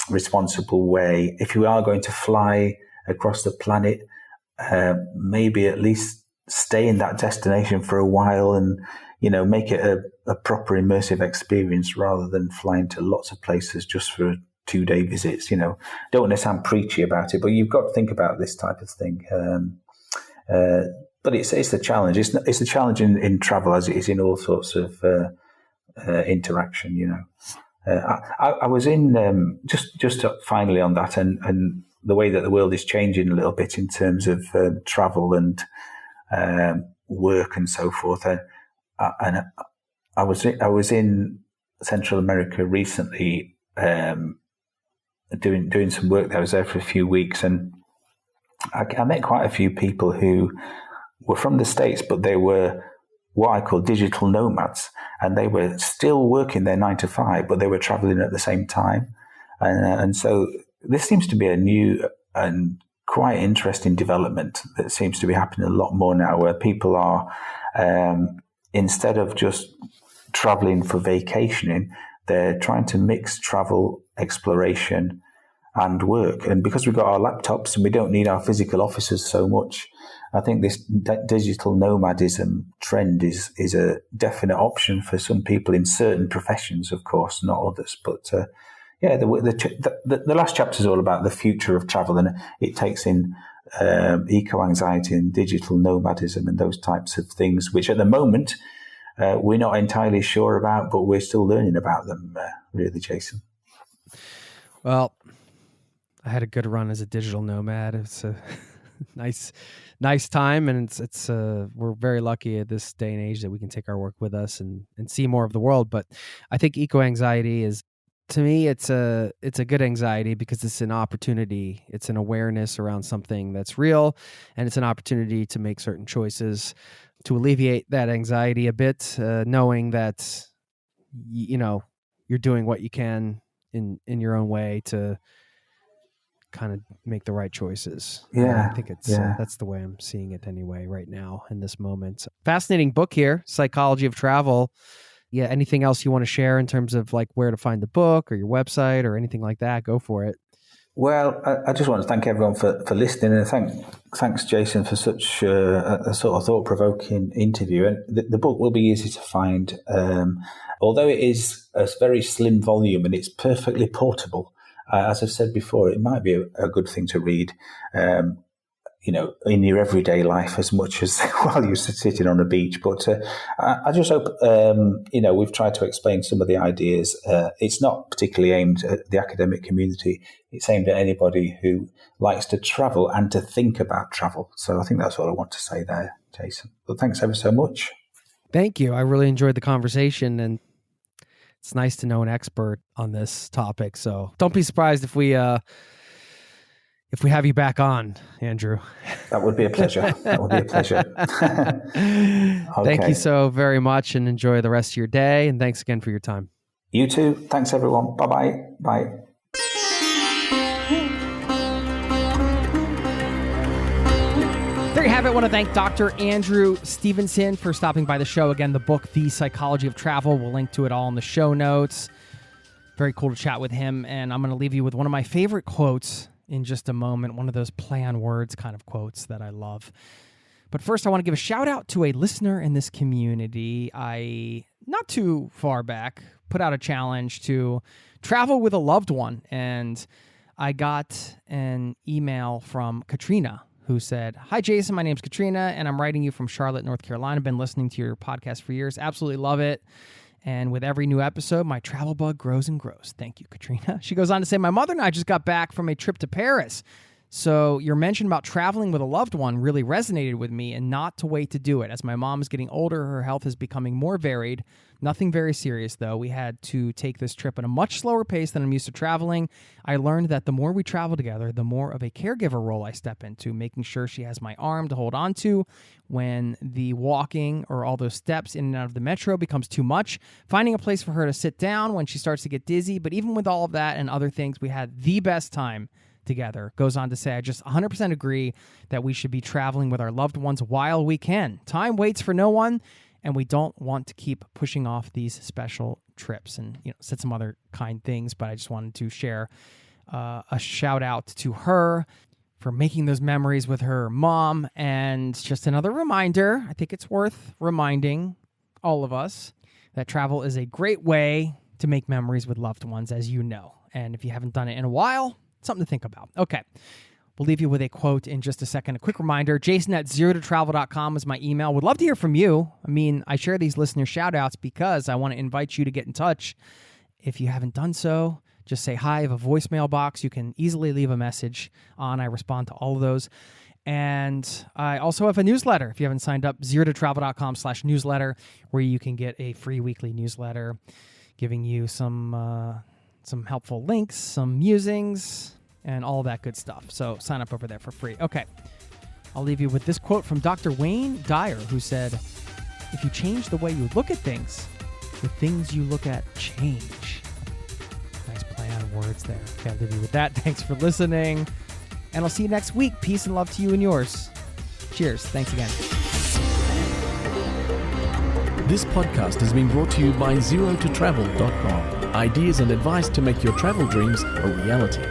responsible way. If you are going to fly across the planet, maybe at least stay in that destination for a while and, make it a proper immersive experience rather than flying to lots of places just for 2-day visits. Don't want to sound preachy about it, but you've got to think about this type of thing. But it's the challenge. It's a challenge in travel as it is in all sorts of interaction. I was in just finally on that and the way that the world is changing a little bit in terms of travel and work and so forth. And I was in Central America recently doing some work there. I was there for a few weeks, and I met quite a few people who were from the States, but they were what I call digital nomads, and they were still working their 9 to 5, but they were traveling at the same time. And so this seems to be a new and quite interesting development that seems to be happening a lot more now, where people are, instead of just traveling for vacationing, they're trying to mix travel, exploration, and work. And because we've got our laptops and we don't need our physical offices so much, I think this digital nomadism trend is a definite option for some people in certain professions, of course, not others. But the last chapter is all about the future of travel, and it takes in eco-anxiety and digital nomadism and those types of things, which at the moment we're not entirely sure about, but we're still learning about them, really, Jason. Well, I had a good run as a digital nomad. It's a nice time, and it's we're very lucky at this day and age that we can take our work with us and see more of the world. But I think eco-anxiety is, to me, it's a good anxiety because it's an opportunity. It's an awareness around something that's real, and it's an opportunity to make certain choices to alleviate that anxiety a bit, knowing that you're doing what you can in your own way to kind of make the right choices. Yeah, I think that's the way I'm seeing it anyway right now in this moment. Fascinating book here, Psychology of Travel. Yeah, anything else you want to share in terms of like where to find the book or your website or anything like that? Go for it. Well, I just want to thank everyone for listening, and thanks, Jason, for such a sort of thought-provoking interview. And the book will be easy to find, although it is a very slim volume and it's perfectly portable. As I've said before, it might be a good thing to read, in your everyday life as much as while you're sitting on a beach. But I just hope, we've tried to explain some of the ideas. It's not particularly aimed at the academic community. It's aimed at anybody who likes to travel and to think about travel. So I think that's what I want to say there, Jason. But thanks ever so much. Thank you. I really enjoyed the conversation, and it's nice to know an expert on this topic. So don't be surprised if we have you back on, Andrew. That would be a pleasure. Okay. Thank you so very much, and enjoy the rest of your day. And thanks again for your time. You too. Thanks, everyone. Bye-bye. Bye. There you have it. I want to thank Dr. Andrew Stevenson for stopping by the show. Again, the book, The Psychology of Travel. We'll link to it all in the show notes. Very cool to chat with him. And I'm going to leave you with one of my favorite quotes in just a moment. One of those play on words kind of quotes that I love. But first, I want to give a shout out to a listener in this community. Not too far back, put out a challenge to travel with a loved one. And I got an email from Katrina, who said, "Hi, Jason. My name's Katrina, and I'm writing you from Charlotte, North Carolina. I've been listening to your podcast for years. Absolutely love it. And with every new episode, my travel bug grows and grows." Thank you, Katrina. She goes on to say, "My mother and I just got back from a trip to Paris. So your mention about traveling with a loved one really resonated with me, and not to wait to do it. As my mom is getting older, her health is becoming more varied. Nothing very serious, though. We had to take this trip at a much slower pace than I'm used to traveling. I learned that the more we travel together, the more of a caregiver role I step into, making sure she has my arm to hold on to when the walking or all those steps in and out of the metro becomes too much, finding a place for her to sit down when she starts to get dizzy. But even with all of that and other things, we had the best time together." Goes on to say, "I just 100% agree that we should be traveling with our loved ones while we can. Time waits for no one, and we don't want to keep pushing off these special trips." And said some other kind things, but I just wanted to share a shout out to her for making those memories with her mom. And just another reminder, I think it's worth reminding all of us that travel is a great way to make memories with loved ones, as you know. And if you haven't done it in a while, something to think about. Okay. We'll leave you with a quote in just a second. A quick reminder, jason@zerototravel.com is my email. Would love to hear from you. I mean, I share these listener shout outs because I want to invite you to get in touch. If you haven't done so, just say hi. I have a voicemail box you can easily leave a message on. I respond to all of those. And I also have a newsletter. If you haven't signed up, zerototravel.com/newsletter, where you can get a free weekly newsletter giving you some helpful links, some musings, and all that good stuff. So sign up over there for free. Okay. I'll leave you with this quote from Dr. Wayne Dyer, who said, "If you change the way you look at things, the things you look at change." Nice play on words there. Okay, I'll leave you with that. Thanks for listening. And I'll see you next week. Peace and love to you and yours. Cheers. Thanks again. This podcast has been brought to you by zerototravel.com. Ideas and advice to make your travel dreams a reality.